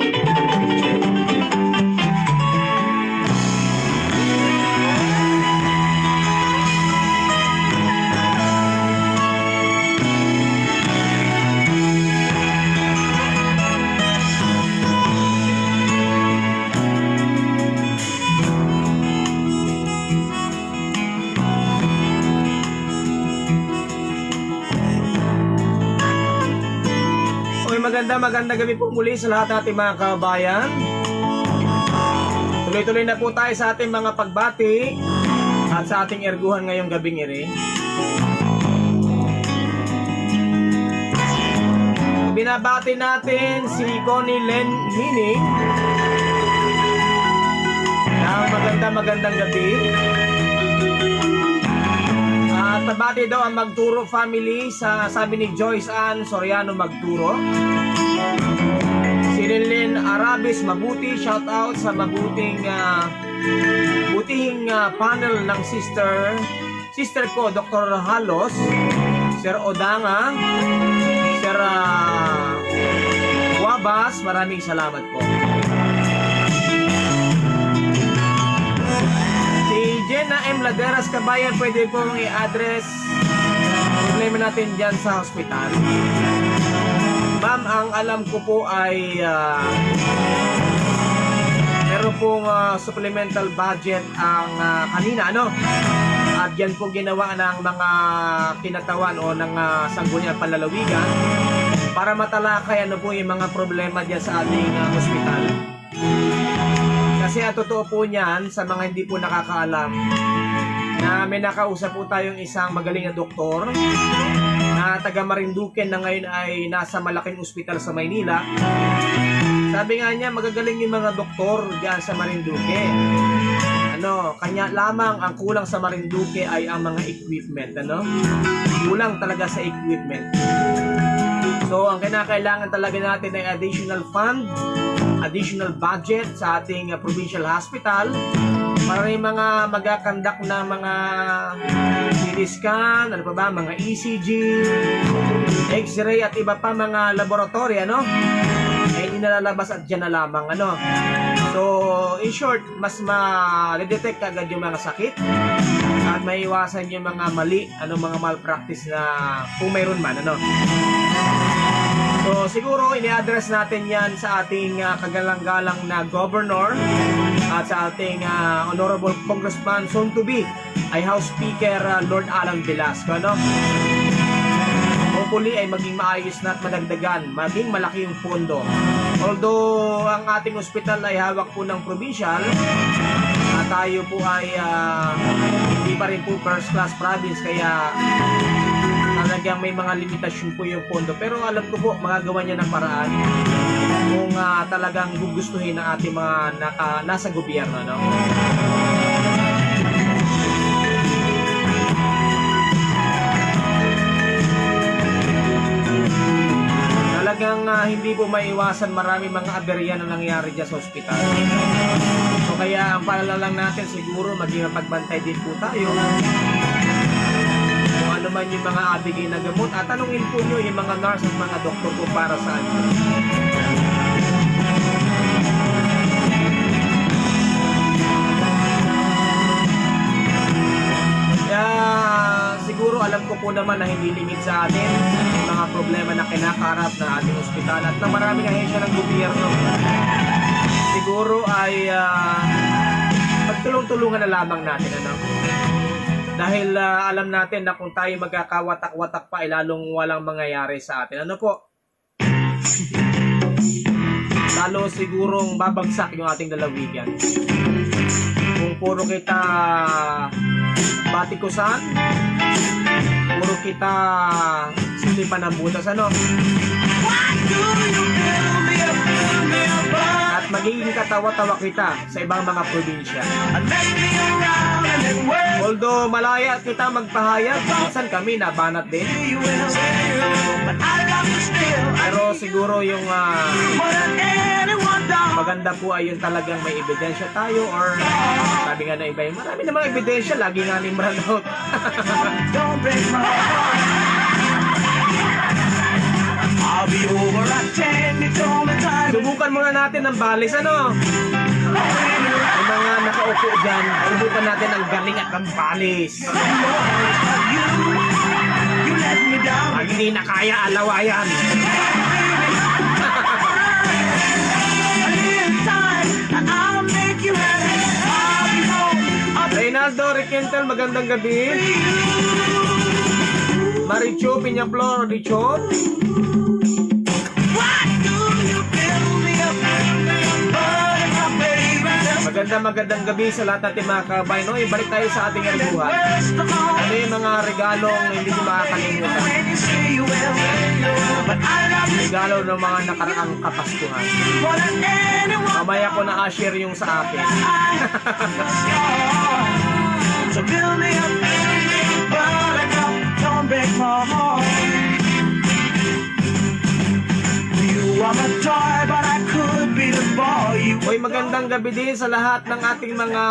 Maganda gabi po muli sa lahat nating mga kabayan. Tuloy-tuloy na po tayo sa ating mga pagbati at sa ating erguhan ngayong gabing iri. Binabati natin si Connie Len Mining na magandang gabi. At tabati daw ang Magturo family sa sabi ni Joyce Ann Soriano Magturo. Si Rinlin Arabis mabuti, shout out sa butihing panel ng sister ko Dr. Halos, Sir Odanga, Sir Wabas, maraming salamat po. Si Jenna M. Laderas Kabayan, pwede pong i-address problema natin dyan sa hospital. Ma'am, ang alam ko po ay meron pong supplemental budget ang kanina, ano? At yan po ginawa ng mga kinatawan o ng sangguniang panlalawigan para matalakay ano po yung mga problema dyan sa ating hospital. Kasi ang totoo po niyan, sa mga hindi po nakakaalam, na may nakausap po tayong isang magaling na doktor na taga Marinduque na ngayon ay nasa malaking ospital sa Maynila. Sabi nga niya, magagaling yung mga doktor diyan sa Marinduque. Kanya lamang ang kulang sa Marinduque ay ang mga equipment, Kulang talaga sa equipment. So, ang kinakailangan talaga natin ay additional fund, additional budget sa ating provincial hospital para yung mga magakandak na mga CT scan, mga ECG, X-ray at iba pa mga laboratory, ay inalalabas at dyan na lamang, So, in short, mas ma-detect agad yung mga sakit at maiwasan yung mga mali, mga malpractice na kung mayroon man, So, siguro ini-address natin yan sa ating kagalang-galang na governor at sa ating honorable congressman soon to be ay House Speaker Lord Alan Velasco, Hopefully ay maging maayos na at madagdagan, maging malaki yung pondo. Although ang ating ospital ay hawak po ng provincial, at tayo po ay hindi pa rin po first class province, kaya talagang may mga limitasyon po yung pondo. Pero alam ko po, magagawa niya ng paraan kung talagang gugustuhin ng ating mga nasa gobyerno, talagang hindi po maiwasan marami mga aberya na nangyari dyan sa ospital. So kaya ang paalala lang natin siguro maging mapagbantay din po tayo. Kung ano man yung mga abigay na gamot at tanungin po nyo yung mga nurse at mga doktor po para saan. Kaya siguro alam ko po naman na hindi lingid sa atin yung mga problema na kinakaharap ng ating ospital at ng maraming ahensya ng gobyerno. Siguro ay pagtulong-tulungan na lamang natin, ano? Dahil alam natin na kung tayo magkakawatak-watak pa, ay lalong walang mangyayari sa atin. Ano po? Lalo sigurong babagsak yung ating lalawigan. Kung puro kita batikusan, puro kita silipan ng butas, ano? At magiging katawa-tawa kita sa ibang mga probinsya. Although malaya kita magpahayag, minsan kami nabanat din. Pero siguro yung maganda po ay yung talagang may ebidensya tayo, or sabi nga na iba, marami namang ebidensya, lagi nga ni Brandot. Subukan muna natin ang balis, ano? Yung mga nakaupo dyan, subukan natin ang galing at ang balis. Pag hindi na kaya, alawayan. Reynaldo Riquentel, magandang gabi. Maricho Piñaplor, Richo. Magandang gabi sa lahat natin mga kabayan. No, balik tayo sa ating alibuhan. Ano yung mga regalong hindi ko makakalimutan? Regalo ng mga nakaraang kapaskuhan. Mamaya ko na share yung sa akin. So build me up, but don't break my heart. You are my toy, but I could be the boy. Hoy, magandang gabi din sa lahat ng ating mga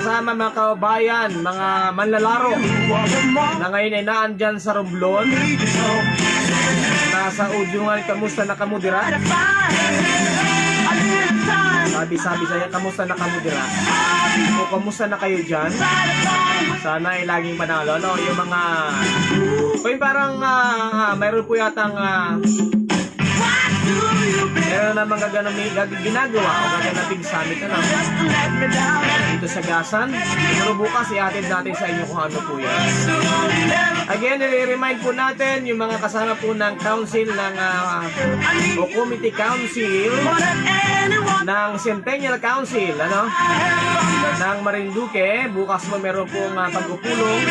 kasama, mga kabayan, mga manlalaro na ngayon ay naandyan sa Romblon. Nasa Udyungan, kamusta na kamudira? Sabi sa'yo, kamusta na kamudira? O kamusta na kayo dyan? Sana ay laging panalo, no? Yung mga... O yung parang mayroon po yatang... meron na mga ginagawa o gaganaping summit, ano? Dito sa Gasan. Pero bukas iatid natin sa inyo kung ano po yan. Again, i-remind po natin yung mga kasama po ng council ng o committee council ng Centennial Council, ano? Ng Marinduque. Bukas po meron pong pagpupulong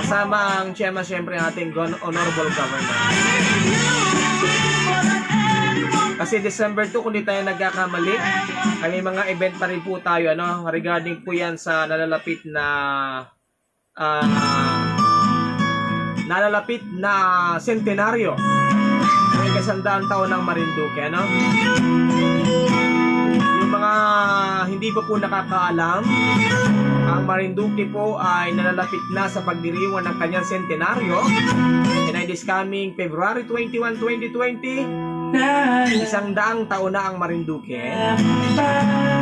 kasama ang chairman, syempre ating honorable governor. Kasi December 2, kung di tayo nagkakamali, may mga event pa rin po tayo, ano, regarding po yan sa nalalapit na sentenaryo. May 100 taon ng Marinduque, ano? Yung mga hindi pa po nakakaalam, ang Marinduque po ay nalalapit na sa pagdiriwang ng kanyang sentenaryo. And it is coming February 21, 2020. 100 taon na ang Marinduque.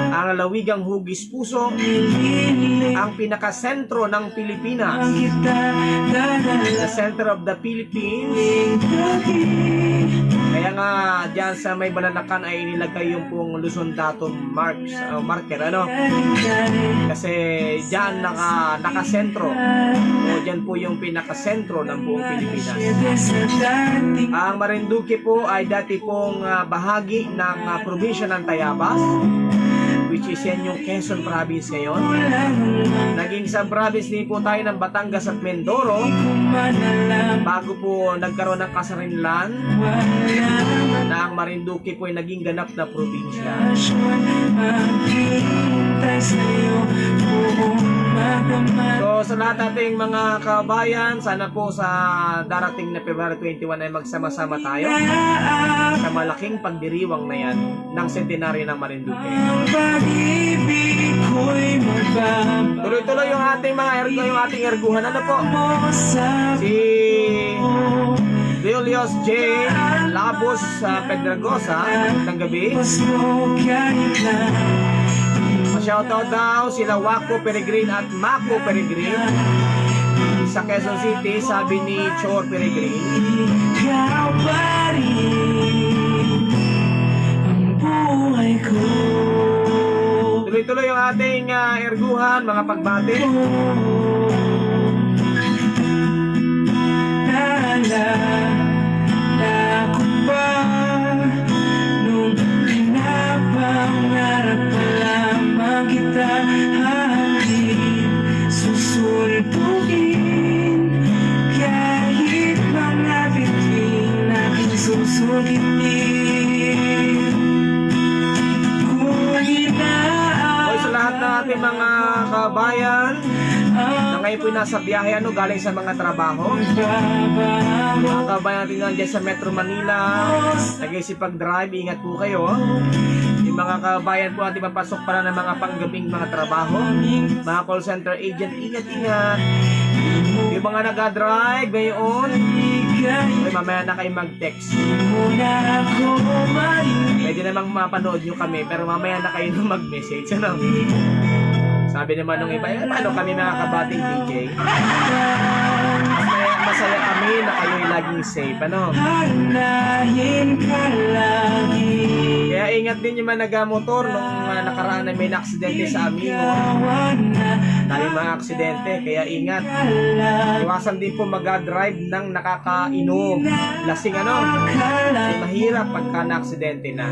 Ang lalawigang hugis puso, ang pinakasentro ng Pilipinas, the center of the Philippines. Kaya nga dyan sa may Balanakan ay inilagay yung pong Luzon datum marker, ano? Kasi dyan nakasentro, o dyan po yung pinakasentro ng buong Pilipinas. Ang Marinduque po ay dati pong bahagi ng probinsya ng Tayabas, which is yan yung Quezon Province ngayon. Naging sa province din po tayo ng Batangas at Mindoro bago po nagkaroon ng kasarinlan na ang Marinduque po ay naging ganap na probinsya. So sa lahat nating mga kabayan, sana po sa darating na February 21 ay magsama-sama tayo sa malaking pagdiriwang na yan ng sentenaryo ng Marinduque. Tuloy-tuloy yung ating mga yung ating erguhan. Ano po? Si Julius J. Labos Pedragosa ng gabi. Shoutout daw sila Waco Peregrine at Mako Peregrine sa Quezon City, sabi ni Chor Peregrine. Tuloy-tuloy yung ating erguhan, mga pagbati. Ako ba nung pinapangarap pa lamang kita aking susunduin kahit mga bituin aking susulitin kung Hoy, sa lahat ng ating mga kabayan na ngayon po nasa biyahe, galing sa mga trabaho. Mga kabayan natin nandiyan sa Metro Manila, nag-isipag-drive, ingat po kayo. Yung mga kabayan po natin papasok para ng mga panggabing mga trabaho, mga call center agent, ingat-ingat. Yung mga nag-drive ngayon, ay mamaya na kayo mag-text. Pwede namang mapanood nyo kami, pero mamaya na kayo na mag-message. Ano? Sabi naman nung iba, paano kami mga kabating DJ? Masaya kami na kayo'y laging safe, ano? Kaya ingat din yung mga nag-motor nung nakaraan na may na-aksidente sa Amingo. Dahil mga aksidente, kaya ingat. Iwasan din po mag-drive ng nakakainom. Lasing ano? Ay mahirap pagka na-aksidente na.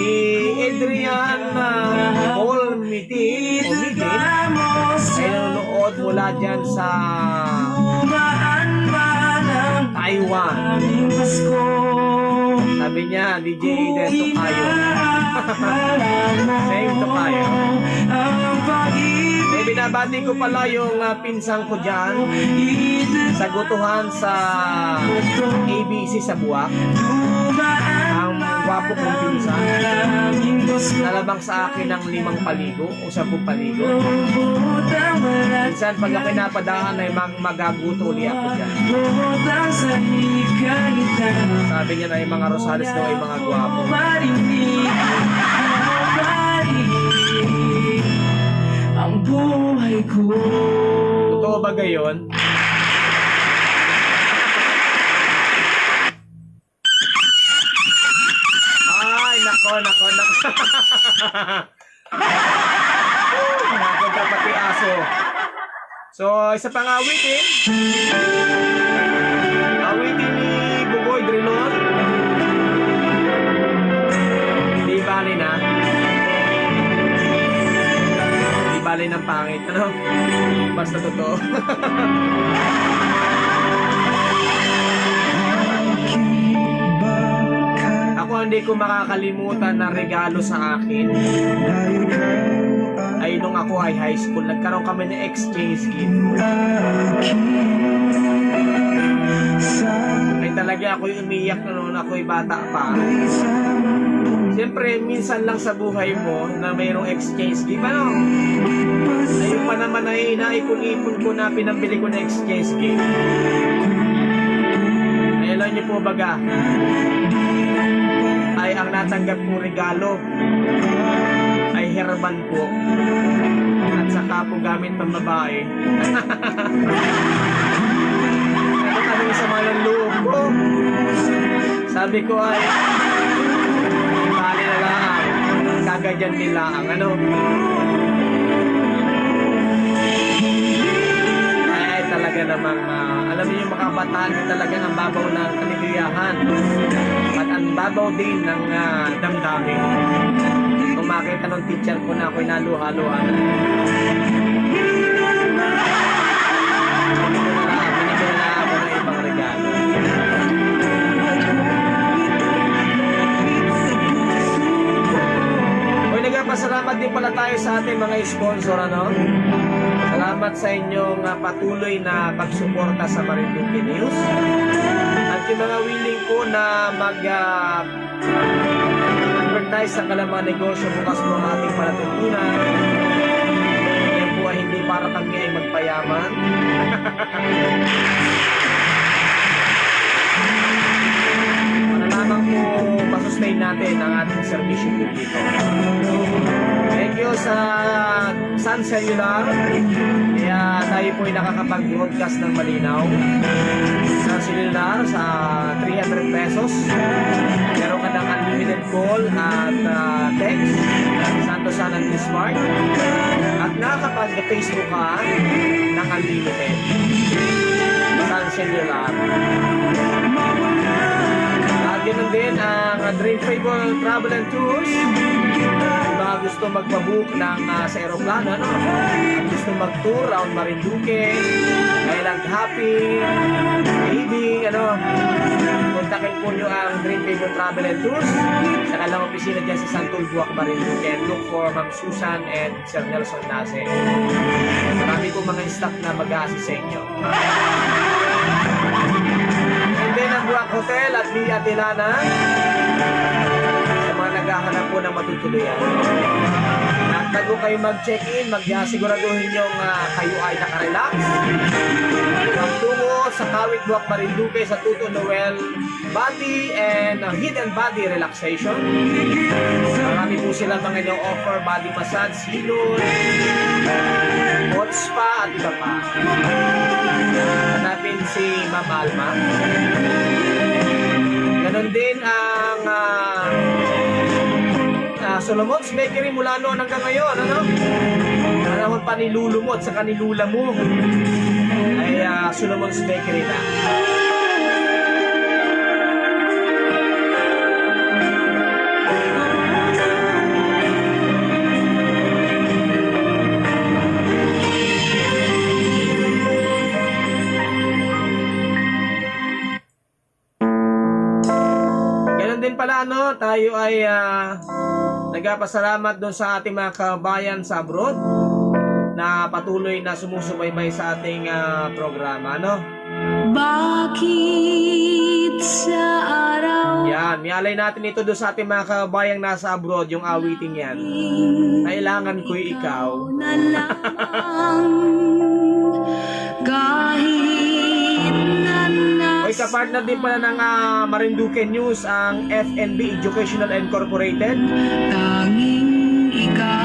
Si Adrian Paul Mitin ay nanonood mula dyan sa Taiwan. Sabi niya, DJ Eden Tokayo. Same Tokayo. Eh, binabati ko pala yung pinsang ko dyan sa gutuhan sa ABC sa Buwak. Ang gwapo kong pinsan. Nalabang sa akin ng 5 paligo o 10 paligo. Minsan pag ako napadaan ay magagutuli ako dyan. Sabi niya na yung mga Rosales daw ay mga gwapo. Ang buhay ko. Totoo ba gayon? Ay, nako. Nakapunta pati aso. So, isa pang awitin. Awitin ni Bugoy Drilon. Di bali na. Di bali ng pangit. Ano? Basta totoo. Ako hindi ko makakalimutan na regalo sa akin ay nung ako ay high school, nagkaroon kami ng exchange gift. Ay talaga ako yung umiyak noon ako'y bata pa. Siyempre, minsan lang sa buhay mo na mayroong exchange gift. Ano? Ayun pa naman ay naipon-ipon ko na pinambili ko na exchange gift. Ay alam niyo po baga, ay ang natanggap kong regalo ay herban po at saka po gamit pang babae. Ano kaming sama ng loob ko? Sabi ko ay bali na lang, kagadyan nila ang ano. Ay talaga namang alam niyo yung makabataan din talaga ang babaw ng kaligayahan at ang babaw din ng damdamin. Kung makita ng teacher ko na ako'y naluha-luha na. Binigyan na ako ng ibang regalo. Uy, nagpapasalamat din pala tayo sa ating mga sponsor, ano? Salamat sa inyong patuloy na pagsuporta sa Marinduque News. At yung mga willing po na advertise sa kalamang negosyo bukas po ang ating palatuntunan. Yan po ay hindi para kami ay magpayaman. Para lamang po masustain natin ang ating serbisyo publiko. Thank you sa Sun Cellular. Kaya tayo po ay nakakapag-broadcast ng malinaw. Sun Cellular sa 300 pesos. Meron ka ng unlimited call at text. Santo San and Smart. At nakakapag-Facebook ka ng unlimited. Sun Cellular. At ganoon din ang Dream Fable Travel and Tours. Kung gusto magpabook ng sa aeroplano, ano? At gusto mag-tour around Marinduque, Island Hopping, Caving, ano? Kontakin po nyo ang Dream Fable Travel and Tours sa kalang opisina dyan sa Santol Buwak, Marinduque, and look for Ma'am Susan and Sir Nelson Nase. Marami po mga stock na mag-assist sa inyo. And then ang Buwak Hotel at Villa Tilana sa mga naghahanap po ng matutuluyan. At bago kayo mag-check-in, siguraduhin nyo kayo ay nakarelax. Magtungo sa Kawit Buwak, Marinduque sa Tuto Noel Body and Hidden Body Relaxation. Marami po sila mga inyong offer, body massage, hilot, hot spa at iba pa. Hanapin si Ma'am Alma. Ganon din ang Solomon's Bakery mula noon hanggang ngayon, ano? Panahon pa nilulumot sa kanilula mo ay Solomon's Bakery na. Ganon din pala, ano? Tayo ay nagpapasalamat doon sa ating mga kabayan sa abroad na patuloy na sumusubaybay sa ating programa, no? Bakit sa araw Yan, mialay natin ito doon sa ating mga kabayang nasa abroad, yung awiting yan. Kailangan ko'y ikaw. na lamang kahit na Oy, kapartner din pala ng Marinduque News ang FNB Educational Incorporated. tanging ikaw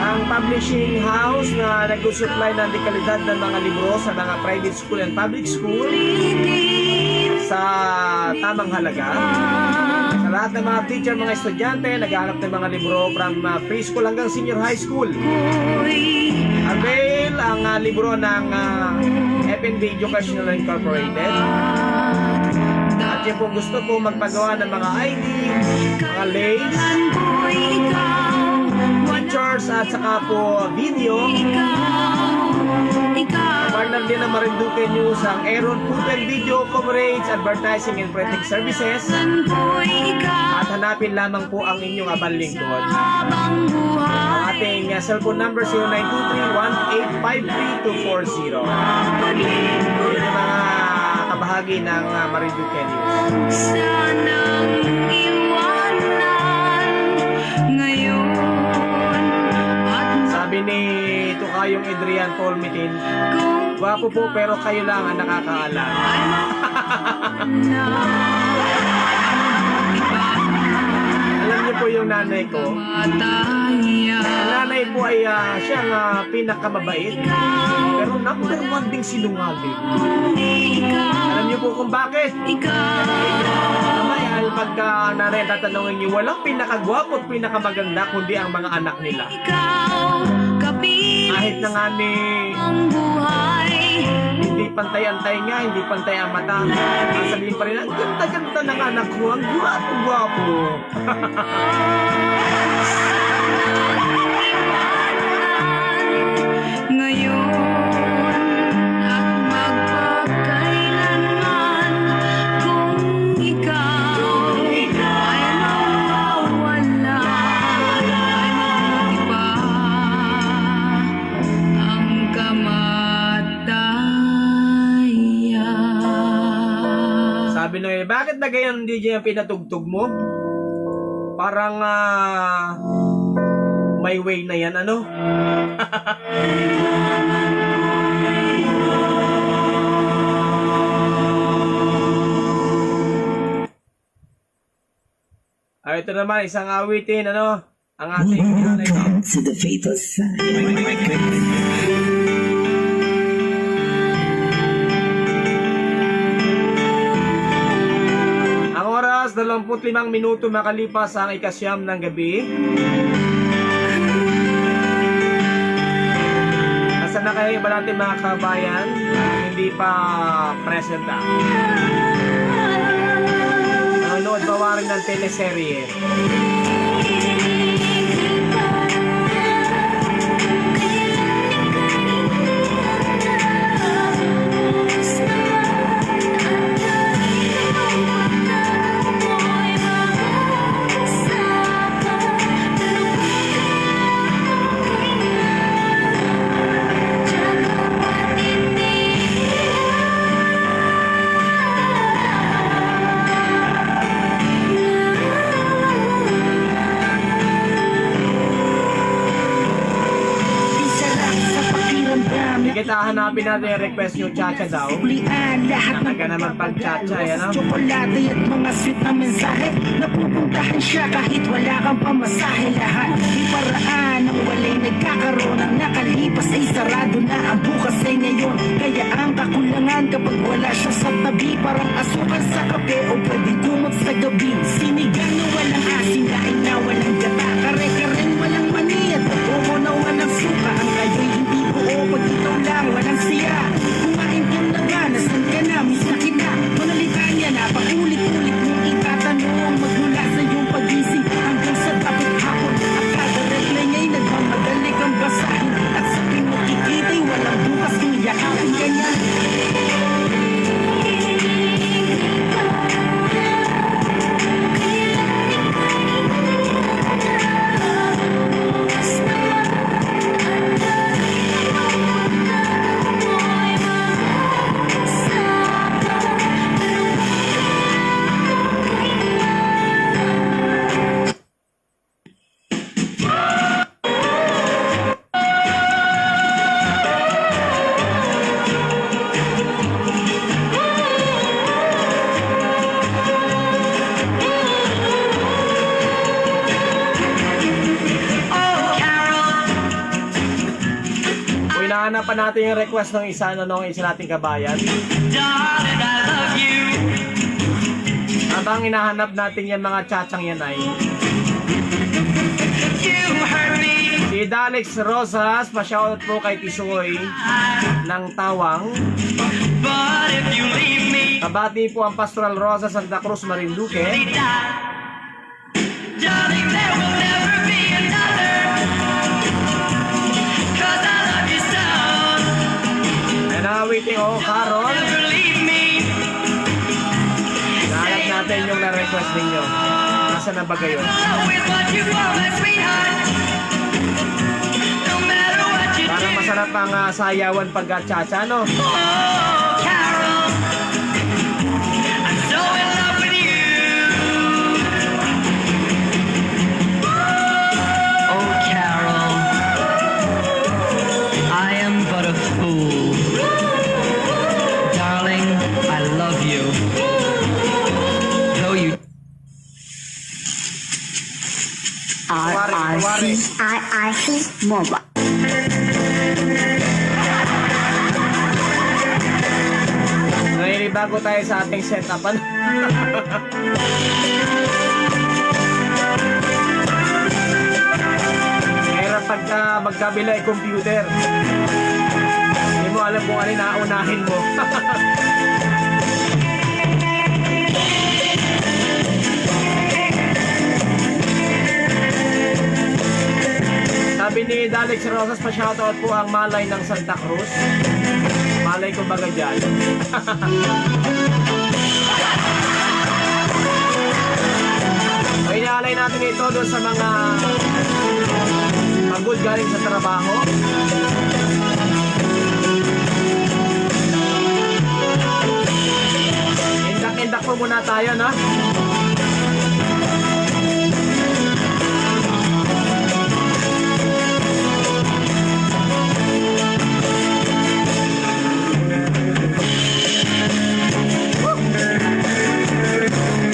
Ang publishing house na nag-supply ng dekalidad ng mga libro sa mga private school and public school sa tamang halaga. Sa lahat ng mga teacher, mga estudyante, naghahanap ng mga libro from preschool hanggang senior high school. Avail ang libro ng FNB Educational Incorporated. At yung kung gusto po magpagawa ng mga ID, mga lays, pictures at saka po video, partner din ng Marinduque News ang Aaron Food and Video Coverage, Advertising and Printing Services. At hanapin lamang po ang inyong abang lingkod. Ang ating cellphone number 0923-1853-240. Yun yung mga kabahagi ng Marinduque News. sanang iwanan ngayon at Sabi ni Tukayong Adrian Paul Mitin, gwapo po pero kayo lang ang nakakaalam. Alam niyo po yung nanay ko. Ang nanay po ay siyang pinakamabait. Pero number one ding sinungaling. Alam niyo po kung bakit? Ay, pagka nanay tatanungin niyo, walang pinakagwapo at pinakamaganda kundi ang mga anak nila. Kahit na nga ni hindi pantay-antay nga, hindi pantay ang mata. Ang sabihin pa rin, ang ganda-ganda ng anak ko, ang gwapo-gwapo. ngayon at magpakailanman kung ikaw ay mawawala ay mabuti pa Sabi nung bakit na ganyan DJ ang pinatugtog mo? Parang may way na yan, ano? Ito naman, isang awitin, ano? Ang ating Welcome to the fatal side. Ang oras, 25 minuto makalipas ang ikasyam ng gabi. Nasaan na kayo iba natin mga kabayan? Hindi pa present Nanonood ba warin ng teleserye? Sige, hahanapin natin yung request yung Chacha daw. Talaga naman pag Chacha, yan o. Tsokolate at mga sweet na mensahe. Napupuntahan siya kahit wala kang pamasahe. Lahat may paraan ang walay nagkakaroon. Ang nakalipas ay sarado na, ang bukas ay ngayon. Kaya ang kakulangan kapag wala siya sa tabi, parang asukal sa kape o pwedeng kumot sa gabi. Sinigang na walang asin, laing na walang gata. Kare-kareng walang mani at adobo na walang suka. Ang kayo'y hindi buo pag ikaw lang walang siya. Kumain kang naga, nasan ka na, miss na kita. Manalita niya na, paulit-ulit mong itatanong. Magmula sa iyong pagising hanggang sa tapos hapon. At kada reply niya'y nagmamadali kang basahin. At sa tuwing makikita'y walang bukas kung yakapin ka niya. Hinahanap pa natin yung request ng isa nating kabayan. Habang hinahanap natin yung mga Chachang yan ay si Dalix Rosas, pa-shoutout po kay Tisoy ng Tawang. Kabati po ang Pastoral Rosa Santa Cruz, Marinduque. Waiting oh, Carol. Nahanap natin yung na-request ninyo. Nasaan na ba kayo? Parang masarap ang sayawan pagka-chacha, no? RRCIIC Mobile. Ngayon, bago tayo sa ating setup, ano? Hirap pagka magkabila ay computer. Hindi mo alam kung alin naunahin mo. Sabi ni Dalix Rosas, pa-shoutout po ang Malay ng Santa Cruz. Malay ko baga dyan. So, inaalay natin ito doon sa mga pagod galing sa trabaho. takbo muna tayo, no?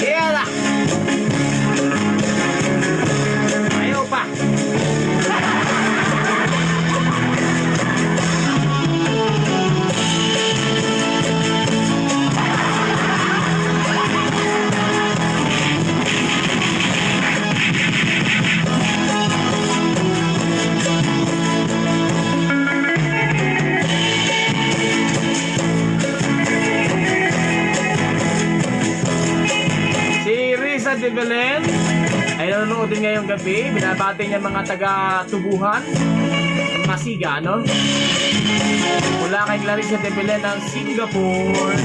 Yeah na! Ayaw pa! Si Risa de Belen ay nanonood din ngayong gabi. Binabati niya mga taga-tubuhan. Masiga, no? Mula kay Clarissa de Belen ng Singapore.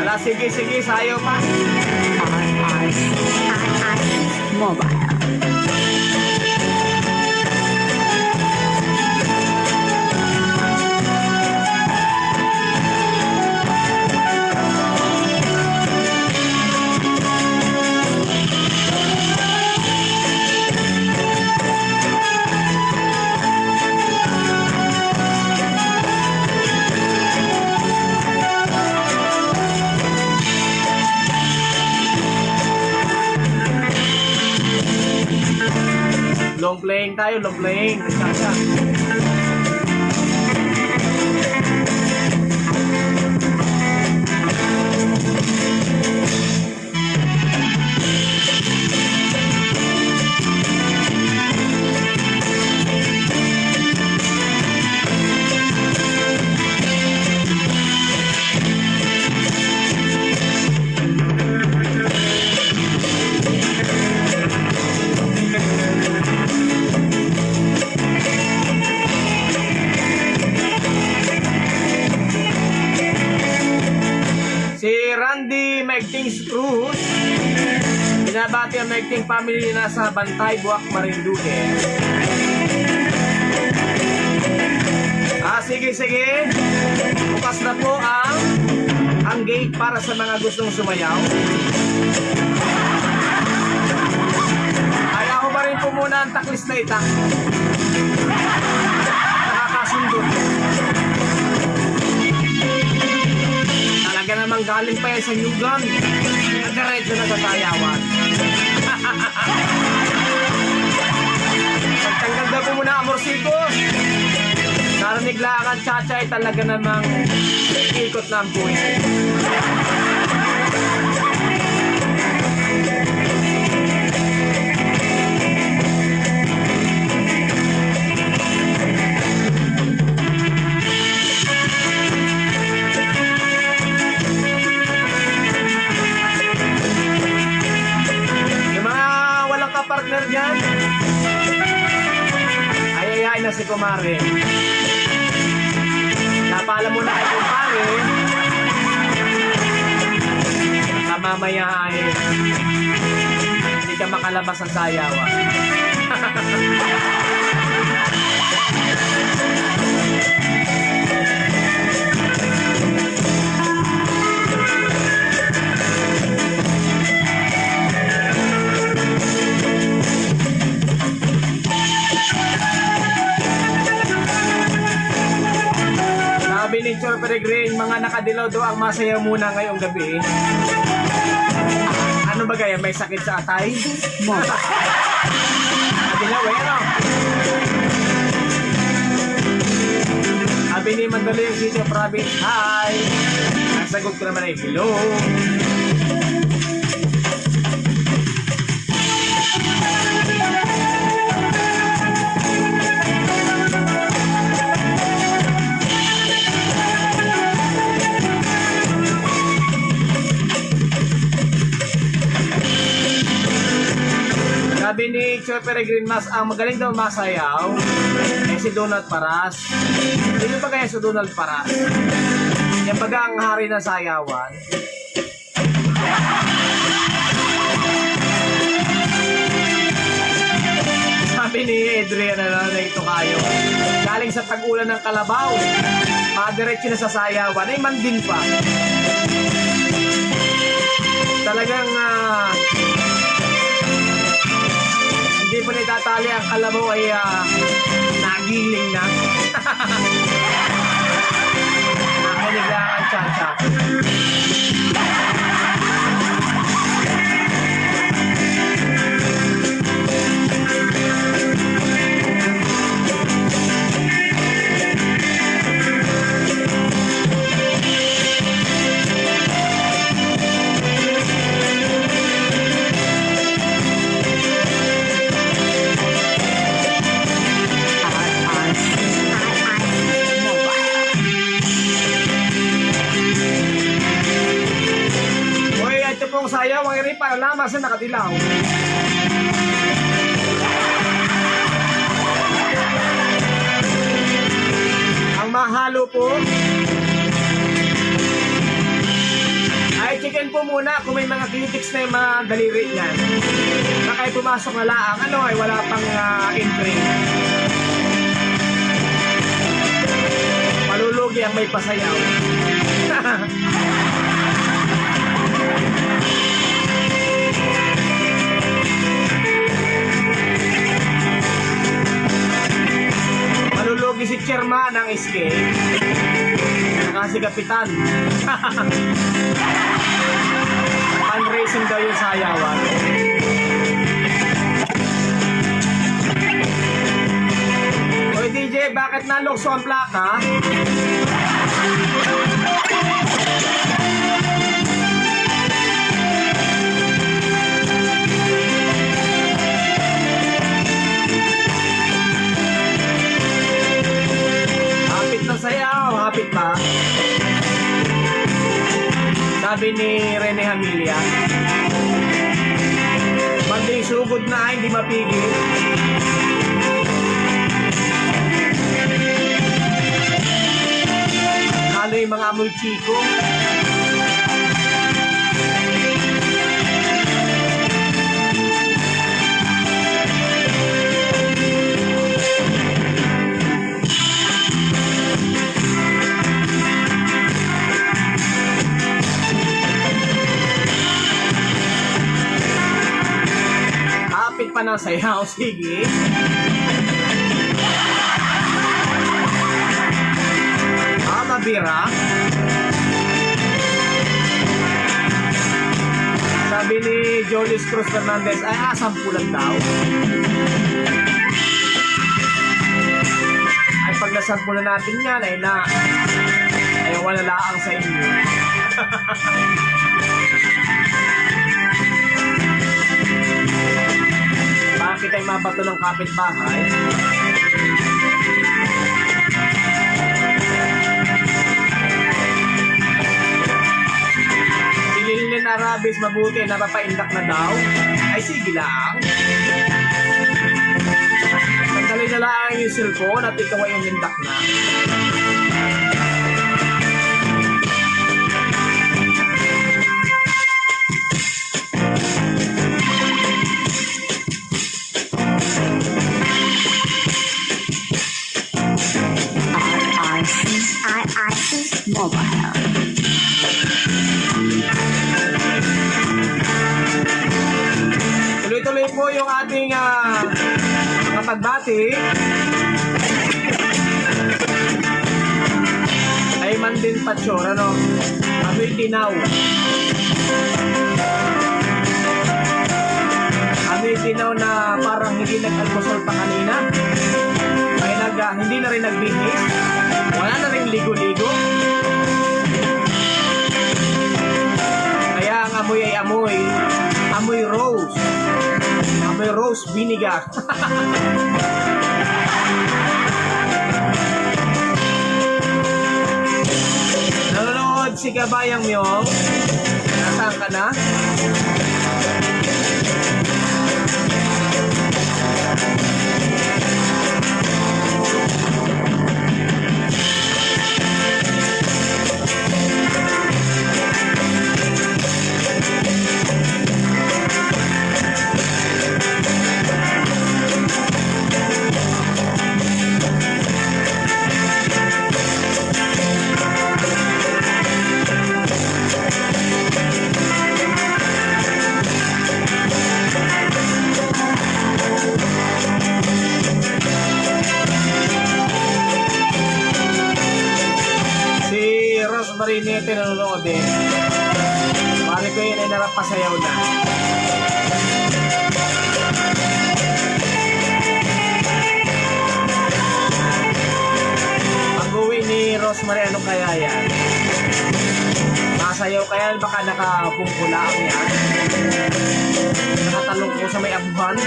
Ala, sige, sayo pa. RRC Mobile. Long playing tayo, long playing. Sasha. Si Randy Maigting Cruz, binabati ang Maigting family na nasa Bantay, Buwak, Marinduque. Sige. Bukas na po ang gate para sa mga gustong sumayaw. Kaya ko pa rin po muna ang taklis na itak. Nakakasundot. Talaga namang galing pa yan sa Yugan. Nagkaredyo na sa sayawan. Pagtanggal na po muna amorsikos. Narinig lang ang Chacha ay talaga namang ikot na ang buhay. Yung mga walang kapartner dyan, ayayain na si Kumare. Napaalam mo na kay kumpare na mamaya ay hindi ka makalabas ng sayawan. Sabi ni Chor Peregrine, mga nakadilaw daw ang masayaw muna ngayong gabi. Ano ba kaya? May sakit sa atay? Nakadilaw eh, ano? Sabi ni Mandaluyong City Province, hi! Ang sagot ko naman ay, hello! Sabi ni Choi Peregrine, mas ang magaling daw masayaw ay si Donald Paras. Sino ba kaya si Donald Paras? Yan baga ang hari ng sayawan. Sabi ni Adrian na ito kayo. Galing sa tag-ulan ng Kalabaw. Madiretso na sa sayawan. Ay, mandin pa. Talagang hindi pa nitatali ang Kalabaw ay nagiling na. Nakinig lang ang tsa-tsa. Pong sayaw, ang iri para lamang sa nakadilaw. Ang mahalo po ay chicken po muna kung may mga critics na yung mga daliri niyan. Na kayo pumasok na laang, ano ay wala pang entry. Malulugi ang may pasayaw. Malulugi si chairman ng SK. Saka si kapitan. Fundraising daw yung sayawan. Oy DJ, bakit nalokso ang plaka? Sayaw, hapit pa. Sabi ni Rene Hamilia, manding sugod na hindi mapigil. Lalo yung mga amoy chiko. Pa ng sayaw, sige. Mabira. Sabi ni Jolis Cruz Fernandez, ay asampulan daw. Ay pag nasampulan natin yan, ay wala laang sa inyo. Bakit ay mabato ng kapitbahay? Si Lilin Arabis mabuti napapaindak na daw? Ay sige lang. Sandali na lang yung cellphone at ikaw ay umindak na. Mobile. Tuloy-tuloy po yung ating mga pagbati. Ay Mandin Pachor, ano? Amoy tinaw. Amoy tinaw na parang hindi nag-almusol pa kanina. Ay hindi na rin nagbihis. Wala na rin ligo-ligo. Kaya ang amoy ay amoy rose. Amoy rose vinegar. Nanonood si Kabayang Myong. Nasaan ka na? Marinete nanonood din. Pare ko yun ay narapasayaw na. Pag-uwi ni Rosemary, ano kaya yan? Masayaw kaya, baka nakapungkula ang yan. Nakatalong ko sa may abuhan.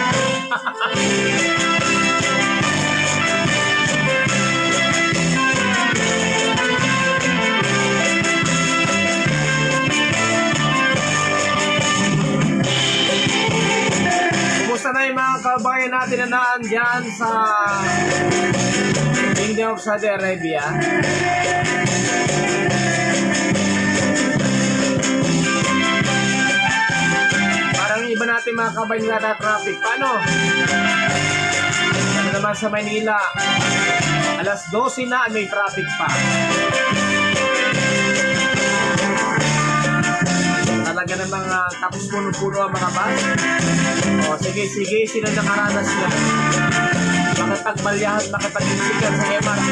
Kumusta na yung mga kabayan natin na naandyan sa Kingdom of Saudi Arabia? Parang iba natin mga kabayan na traffic. Paano? Ano naman sa Maynila? Alas 12 na may traffic pa. Talaga namang tapos puno-puno ang mga bus. O sige, sino nakaranas yan? Makipagbalyahan, makipag-insigan sa MRT.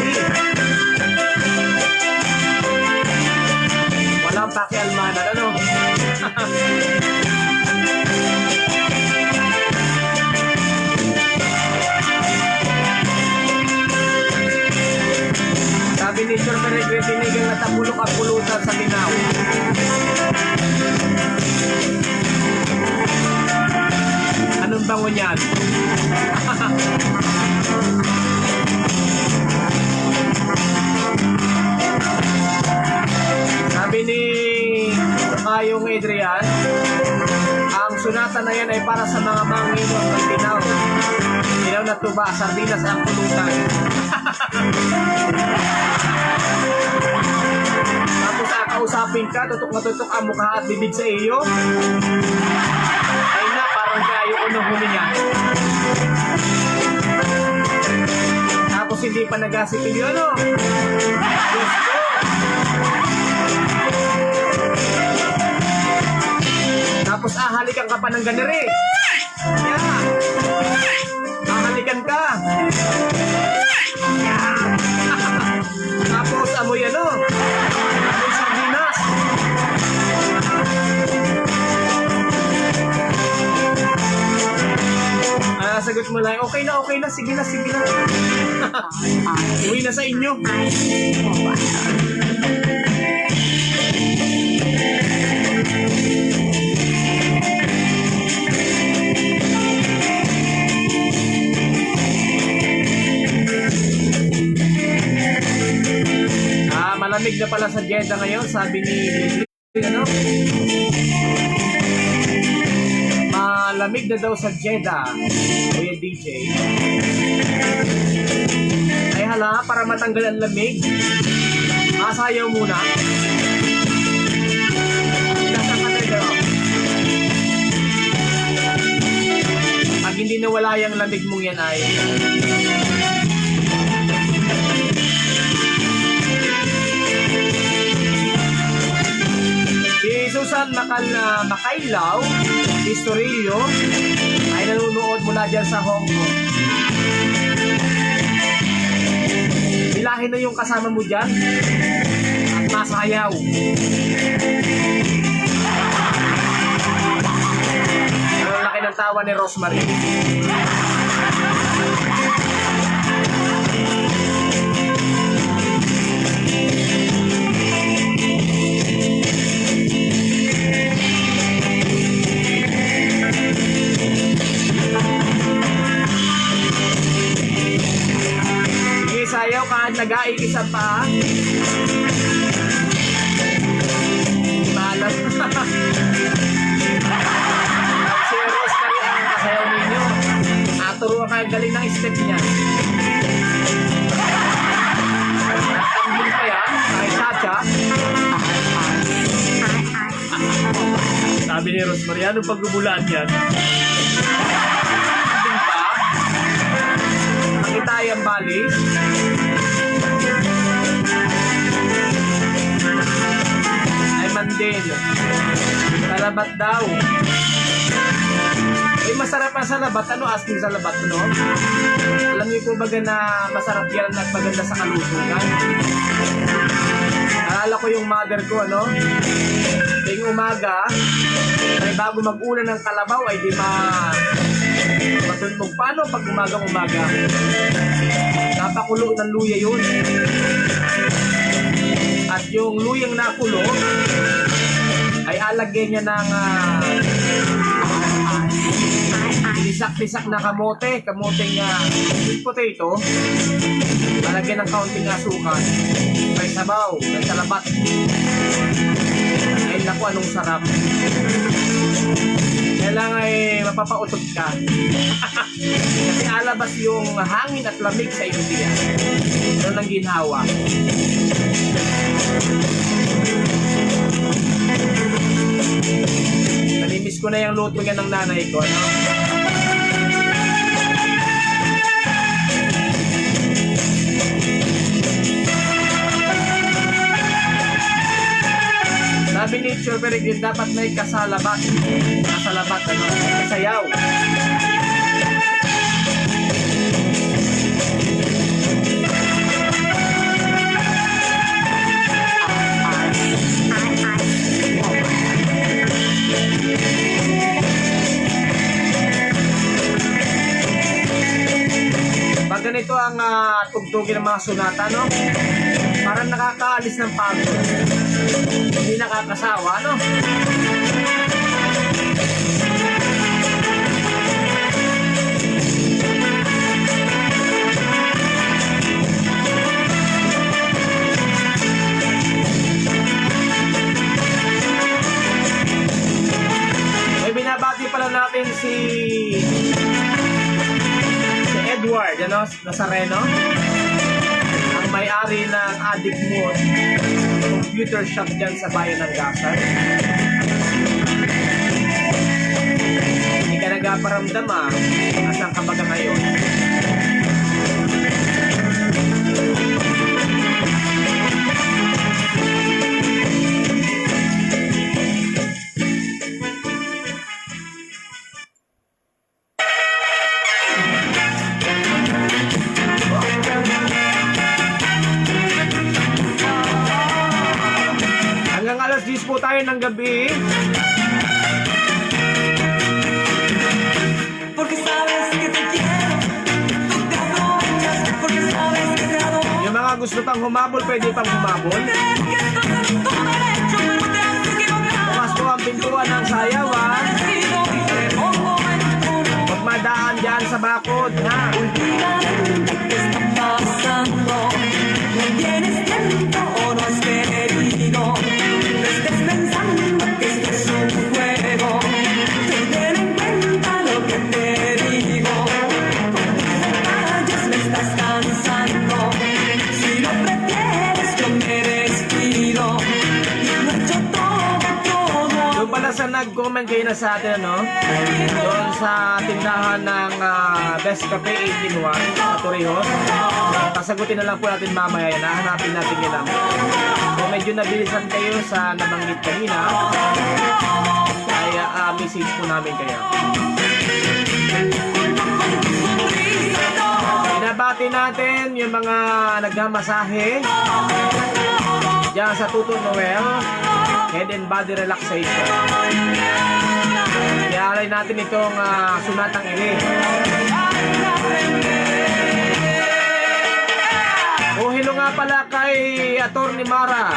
Walang pakialmanan, ano? Sabi ni Sir Peregrin, tinigang na tapulok ang pulutan sa Minao. Anong bango niyan? Sabi ni Kayong Adrian, ang sunata na yan ay para sa mga manginong ng tinaw. Tinaw na tuba, sardinas ang pulutan. Tapos kausapin ka, tutok na tutok ang mukha at bibig sa iyo. Ay na, parang kayo unang huli niya. Tapos hindi pa nagasipin yun, ano? Diyos ko. Tapos halikan ka pa ng ganere. Yeah. Halikan ka. Yeah. Tapos amoy ano? Amoy sardinas. Sagot mo lang, okay na, sige na. Uwi na sa inyo. Malamig na pala sa Jeddah ngayon, sabi ni ano? Malamig na daw sa Jeddah, Kuya DJ. Ay hala, para matanggal ang lamig, masayaw muna. Nasa kanila. Pag hindi nawala yung lamig mong yan ay Susan Makailaw, Historio, ay nanonood mula dyan sa Hong Kong. Bilahin na yung kasama mo dyan at masayaw. Ang laki ng tawa ni Rosemary. Sayaw kahit nag-aigisa pa. Malam. Si Rosemary ang kasayaw ninyo. Turuan kayo galing ng step niya. Natanggol pa yan. Kahit Chacha. Sabi ni Rosemary, anong pagbubulaan yan? Nandun pa. Makitayang balis. Mandel. Salabat daw. Eh, masarap ang salabat. Ano asking salabat, no? Alam niyo po ba na masarap yan at maganda sa kalusugan? Naalala ko yung mother ko, ano? Tuwing umaga, ay bago mag-ulan ng kalabaw, ay di matulmog. Paano pag umaga? Napakulo ng luya yun. At yung luyang nakulo, ay alagyan niya ng lisak-lisak na kamoteng sweet potato, alagyan ng kaunting asukal, may sabaw, may salabat. Ay naku, anong sarap. Kailangan ay mapapautot ka. Kasi alabas yung hangin at lamig sa iyo diyan. Ano nang ginhawa. Namimiss ko na yung luto niya ng nanay ko, no? Sabi ni Teacher Peregrin, dapat may kasalabat, ano, kasayaw. Pag ganito ang tugtugin ng mga sunata, no? Parang nakakaalis ng pagod. Hindi nakakasawa, no? May binabati pala natin si Edward, ano? Nazareno. Ang may-ari ng Addict Mode computer shop dyan sa bayan ng Gasan. Hindi ka nagpaparamdam, asan ka baga ngayon? Alas 10 po tayo ng gabi. Yung mga gusto pang humabol, pwede pang humabol. Bukas po ang pintuan ng sayawan. Huwag madaan dyan sa bakod, ha? Sa nag-comment kayo na sa atin, ano? Doon sa tindahan ng Best Cafe 18-1 sa Torrijos. Pasagutin na lang po natin mamaya yan. Hahanapin natin yun lang. Kung medyo nabilisan kayo sa nabanggit kanina, kaya message po namin kayo. Binabati natin yung mga nagmamasahe diyan sa Tuto Noel Head and Body Relaxation. Ialay natin itong sunatang ini. Hello nga pala kay Attorney Mara.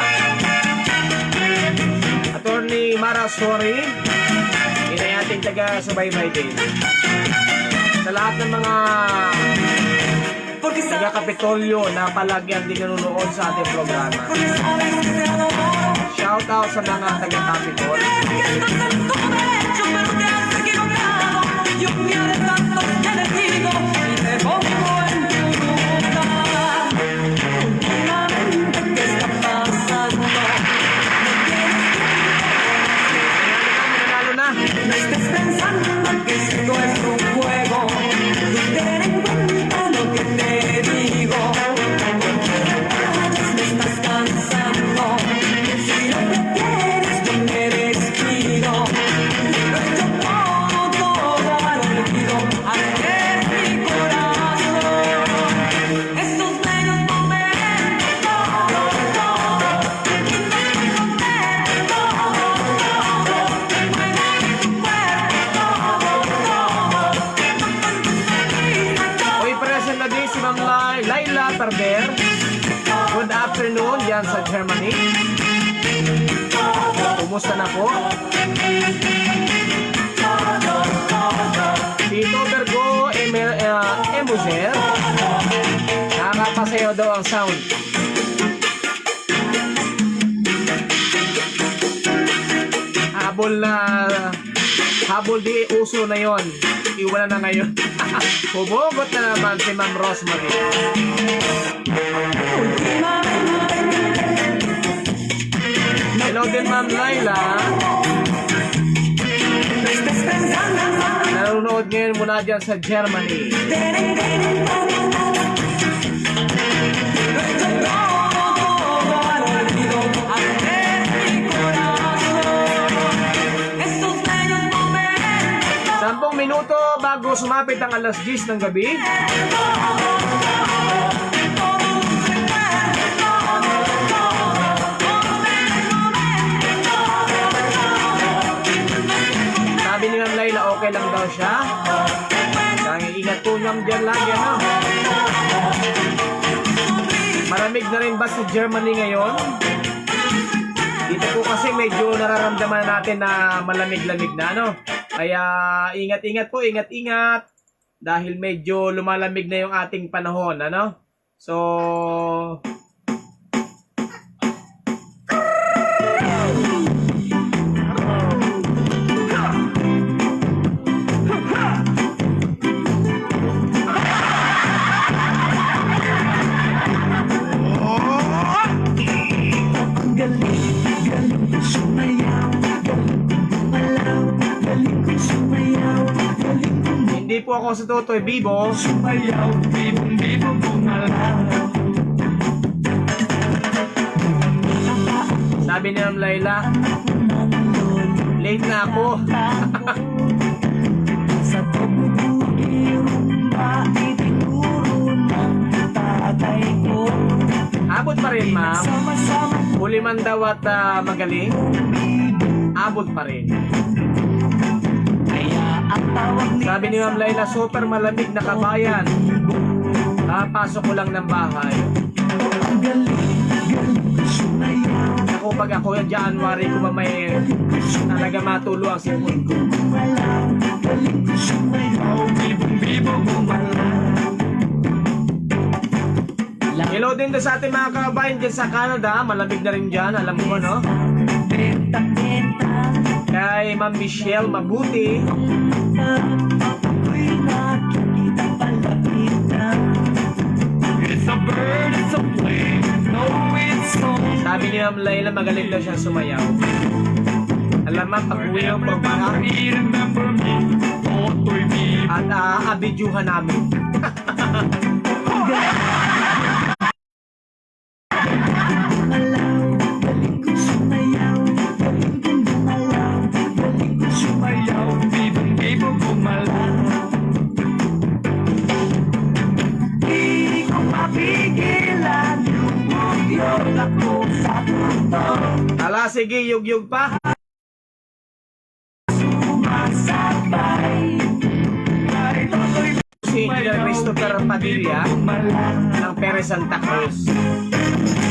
Attorney Mara, sorry. Hindi ating taga-subaybay din. Sa lahat ng mga taga-Kapitolyo na palagi ang di nanonood sa ating programa. Shout out sa mga taga-Capitol. Nanalo na. Kumusta na po? Si Tobergo Emuser, nakakapasayaw daw ang sound. Habol di uso na yon. Iwala na ngayon. Hubugot na naman si Ma'am Rosemary. Hello din Ma'am Laila. Nanonood ngayon mula dyan sa Germany. Sampung minuto bago sumapit ang alas 10 ng gabi. Sabi ni Ma'am Laila, okay lang daw siya. Kaya ingat po Ma'am dyan lagi, ano? Malamig na rin ba sa Germany ngayon? Dito po kasi medyo nararamdaman natin na malamig-lamig na, ano? Kaya ingat-ingat po, ingat-ingat. Dahil medyo lumalamig na yung ating panahon, ano? So, hindi po ako sa Totoy Bibo. Sabi ni Ma'am Laila, late na ako. Sa pagbubuirong maitinuro ng tatay ko. Abot pa rin, Ma'am. Sama-sama Huli man daw at magaling. Abot pa rin. kaya ang tawag nila Sabi ni Ma'am Laila, super malamig na kabayan. Papasok ko lang ng bahay. ang galing sumayaw. Ako pag ako yung January ko mamay talaga matulo ang sipon ko. Gumalaw, galing ko sumayaw. Bibong-bibo gumalaw. Hello din doon sa ating mga kabayan dyan sa Canada. Malamig na rin dyan, alam mo no? Benta-benta, Kay Ma'am Michelle Mabuti. ako'y nakikita palapit na. It's a bird, it's a plane, no it's on. Sabi ni Ma'am Laila, magaling daw siya sumayaw. Alam mo, pag-uwi ng programa Remember me, Totoy Bibo. at abidyuhan namin. Gumalaw, galing ko sumayaw. Galing kong gumalaw, galing ko sumayaw. Bibong-bibo gumalaw. Di ko mapigilan yung ako sa mundo. Ala, sige, yug-yug pa. Sumasabay, kahit ako'y Si Engineer Christopher Padilla gumalaw. ng Perez Santa Cruz.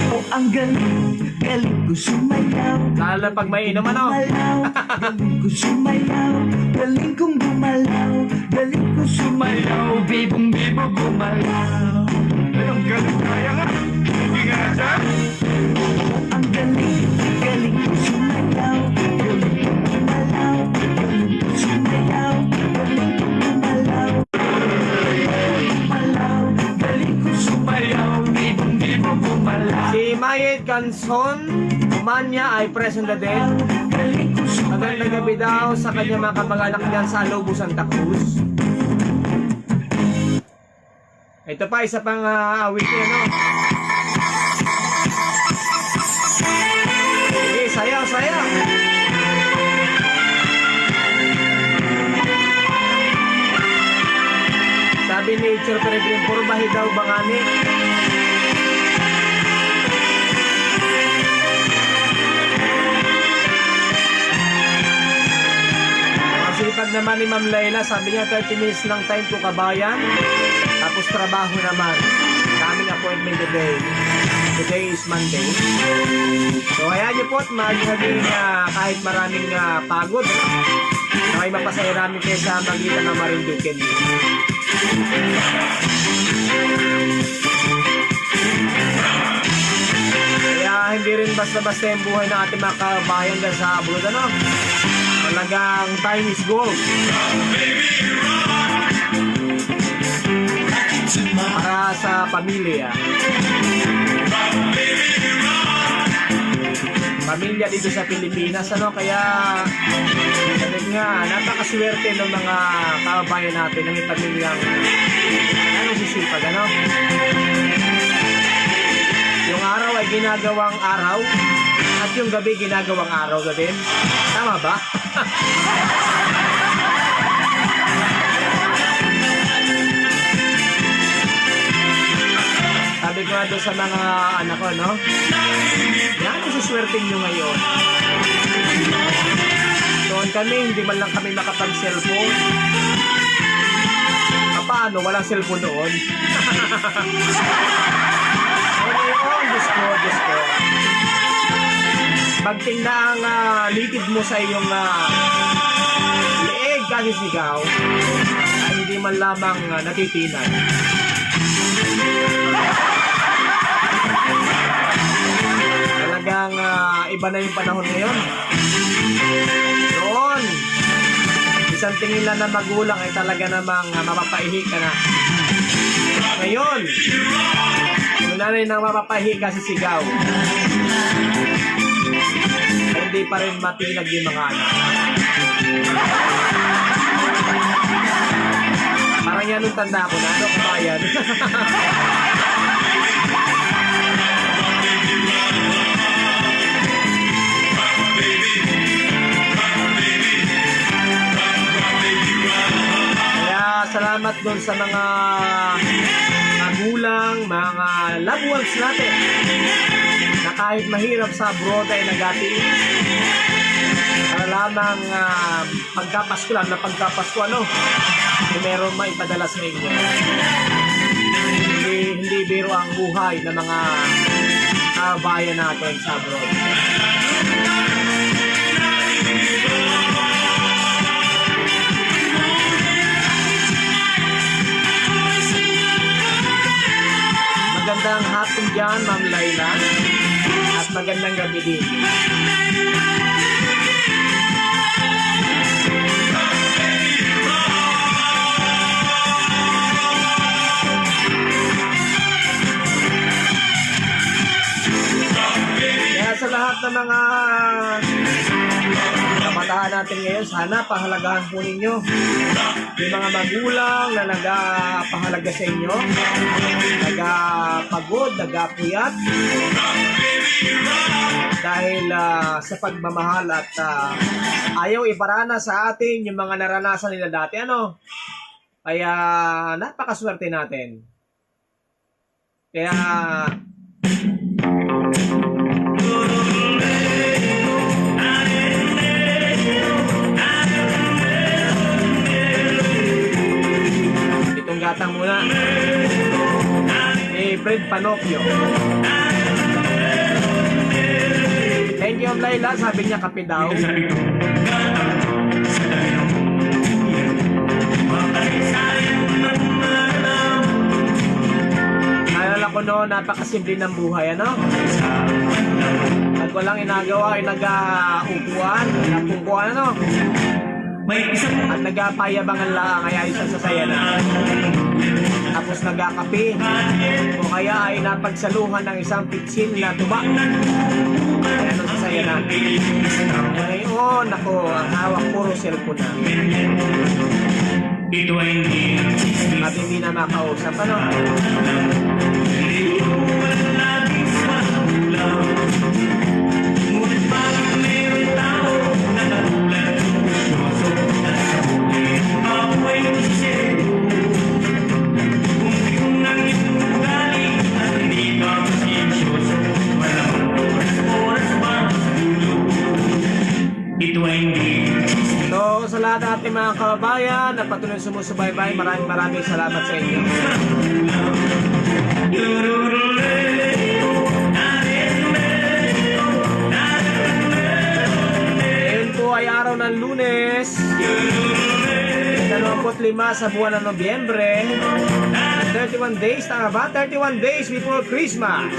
Oh, ang galing, galing ko sumayaw. Lalo na pag may inom, ano? Gumalaw, galing ko sumayaw. Galing kong gumalaw, galing ko sumayaw. Bibong-bibo gumalaw. Ay, ang galing kaya nga. Hindi nga siya. Ang galing, galing ko sumayaw. Galing kong gumalaw, galing ko sumayaw. Galing kong gumalaw. Gumalaw, galing ko sumayaw. Bibong-bibo gumalaw. Si Mayet Canson Manya ay present na din. Galing ko sumayaw. Magandang gabi daw sa kanya mga kamag-anak niyan sa Lobo, Santa Cruz. Ito pa, isa pang awitin, ano? Sige, sayaw, sayaw! Sabi ni Sir Peregrine, purbahi daw bangani. Masipag naman ni Ma'am Laila, sabi niya 30 minutes lang time to kabayan. Tapos trabaho naman. Daming appointment today. Today is Monday. So hayaan niyo po at maging kahit maraming pagod, ay mapasaya namin kayo sa magitan ng Marinduque. Kaya hindi rin basta-basta yung buhay ng ating mga kabayan dyan sa abroad, ano? Talagang time is gold. Para sa pamilya. Pamilya dito sa Pilipinas, ano? Kaya sabi nga, napakaswerte ng mga kabayan natin ng pamilyang sisipag, ano? Yung araw ay ginagawang araw at yung gabi ginagawang araw din. Tama ba? Sabi ko nga doon sa mga anak ko, no? Yan ang suswerting nyo ngayon. Doon kami, hindi man lang kami makapag-cellphone. Paano? Walang cellphone noon. Ngayon, Diyos ko. Pagtingna ang litid mo sa iyong leeg kasi sigaw, ay hindi man lamang natitinan. Talagang iba na yung panahon ngayon. Noon, isang tingin lang na magulang ay talaga namang mapapaihi ka na. Ngayon, yung nanay nang mapapaihi ka sa sigaw, ay hindi pa rin matinag yung mga anak. Parang yan yung tanda ko na, ano kabayan? Salamat doon sa mga magulang, mga loved ones natin na kahit mahirap sa abroad ay nagatiis para lamang pagkapasko lang na pagkapasko, ano, kung meron maipadala sa inyo. Hindi biro ang buhay ng mga kabayan natin sa abroad. Magandang hapon dyan, Ma'am Laila. At magandang gabi din. Kaya sa lahat ng mga kabataan natin ngayon, sana pahalagahan po ninyo yung mga magulang na nagpahalaga sa inyo, nagpagod, nagpuyat dahil sa pagmamahal at ayaw iparana sa atin yung mga naranasan nila dati, ano? Kaya napakaswerte natin. Kaya itong gatang muna ni Fred Panopio. Thank you, Laila. Sabi niya kape daw. Alala ko noon, napakasimple ng buhay, ano? At walang inagawa ay nag-uupuan, nagpungkuan, ano? At nagpayabangan lang, kaya isang sasaya na. Tapos nagkakape, o kaya ay napagsaluhan ng isang pitsin na tuba. Kaya nang sasaya na. Ngayon, ako, ang hawak puro cellphone na. At hindi na makausap, ano? So, sa lahat ng ating mga kababayan na patuloy sumusubaybay, maraming salamat sa inyo. ng Lunes, 25 sa buwan ng Nobyembre, 31 days, tama ba? 31 days before Christmas.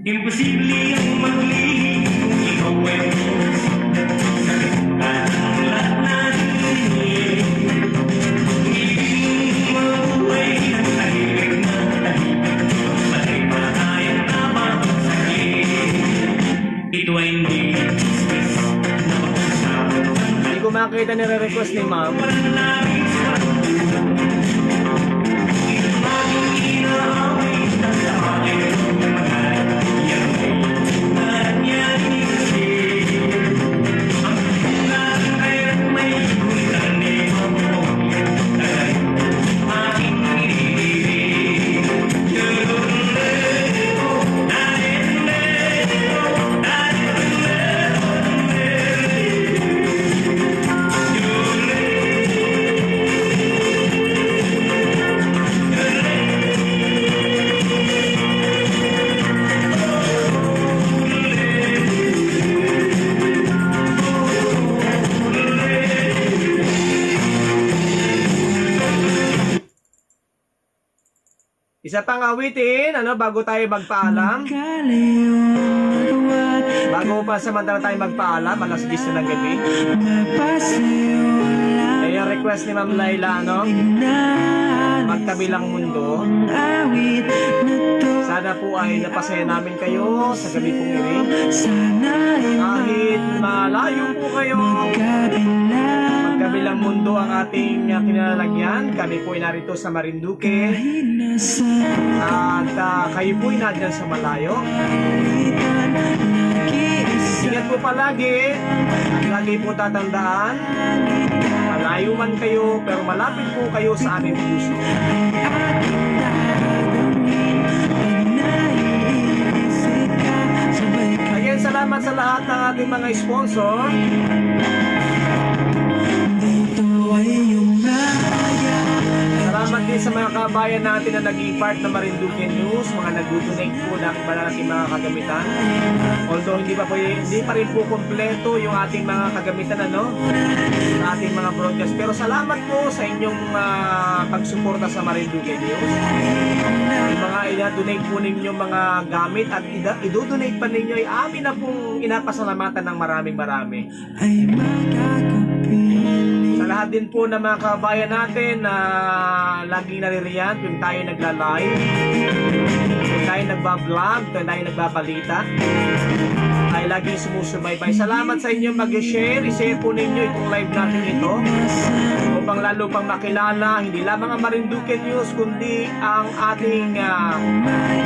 Imposible ang muli, ikaw ay ito ay hindi Hindi ko makita nire-request ni ma'am. Isa pang awitin, bago tayo magpaalam. Bago pa samantala tayo magpaalam, alas 10 na ng gabi. Ay, ang request ni Ma'am Laila, Magkabilang Mundo. Sana po ay napasaya namin kayo sa gabi pong iri. Kahit malayo po kayo, Magkabilang Mundo ang ating kinalalagyan. Kami po ay narito sa Marinduque. At kayo po ay nandyan sa malayo. Ingat po palagi. Lagi po tatandaan. Malayo man kayo, pero malapit po kayo sa aming puso. Again, salamat sa lahat ng ating mga sponsor. Salamat din sa mga kabayan natin na naging part ng Marinduque News, mga nag-donate po ng iba nating mga kagamitan. Although hindi pa rin po kompleto yung ating mga kagamitan sa ating mga broadcast. Pero salamat po sa inyong pagsuporta sa Marinduque News. Yung mga ina-donate po ninyo mga gamit at i-donate pa ninyo ay amin na pong inapasalamatan ng marami. Sa lahat din po ng mga kabayan natin na laging naririyan kung tayo nagla-live, kung tayo nagba-vlog, kung tayo nagbabalita, ay laging sumusubaybay. Salamat sa inyo mag-share. I-share po ninyo itong live natin ito upang lalo pang makilala hindi lamang ang Marinduque News kundi ang ating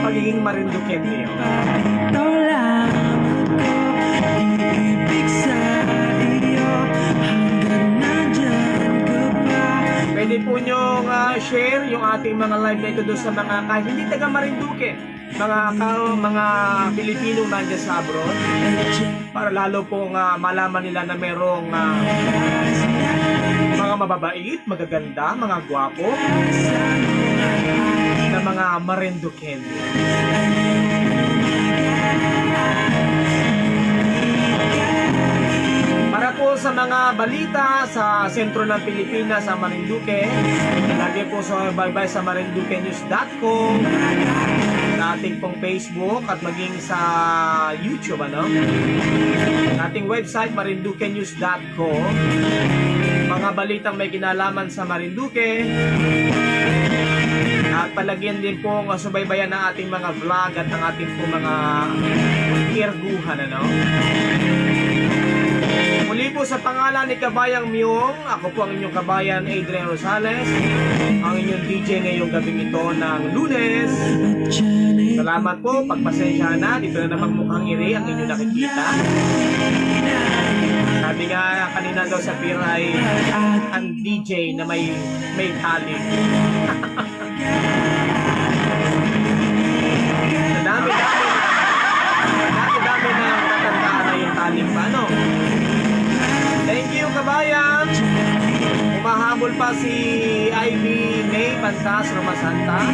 pagiging Marinduque News. Pwede po nyo share yung ating mga live na ito doon sa mga kahit hindi taga Marinduque, mga Pilipinong nandiyan sa abroad, para lalo pong malaman nila na merong mga mababait, magaganda, mga gwapo na mga Marinduqueño. Para po sa mga balita sa sentro ng Pilipinas, sa Marinduque, lagi po sa bye-bye sa marinduquenews.com, sa ating pong Facebook at maging sa YouTube, ating website marinduquenews.com. Mga balitang may kinalaman sa Marinduque, at palagyan din po subaybayan ng ating mga vlog at ang ating po mga irguhan, Muli po sa pangalan ni Kabayang Myong, ako po ang inyong kabayan Adrian Rosales, ang inyong DJ ngayong gabing ito ng Lunes. Salamat po, pagpasensya na, dito na namang mukhang iri ang inyong nakikita. Sabi nga kanina daw sa Pira ay ang DJ na may tali. Dami na tatandaan na yung taling pa, Thank you, kabayan! Humahabol pa si Ivy May Pantas Romasanta.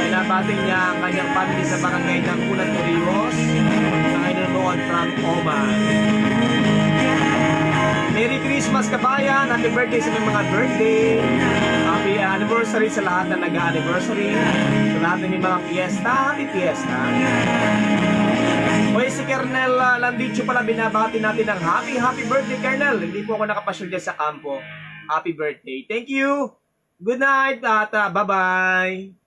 Pinabati niya ang kanyang family sa barangay ng Kulat Torrijos na nanonood from Oman. Christmas, kabayan. Happy birthday sa mga birthday. Happy anniversary sa lahat na nag-anniversary. Sa lahat na may mga fiesta. Happy fiesta. Hoy, si Kernel Landicho pala, binabati natin ng happy birthday, Kernel. Hindi po ako nakapasyal dyan sa kampo. Happy birthday. Thank you. Good night at bye-bye.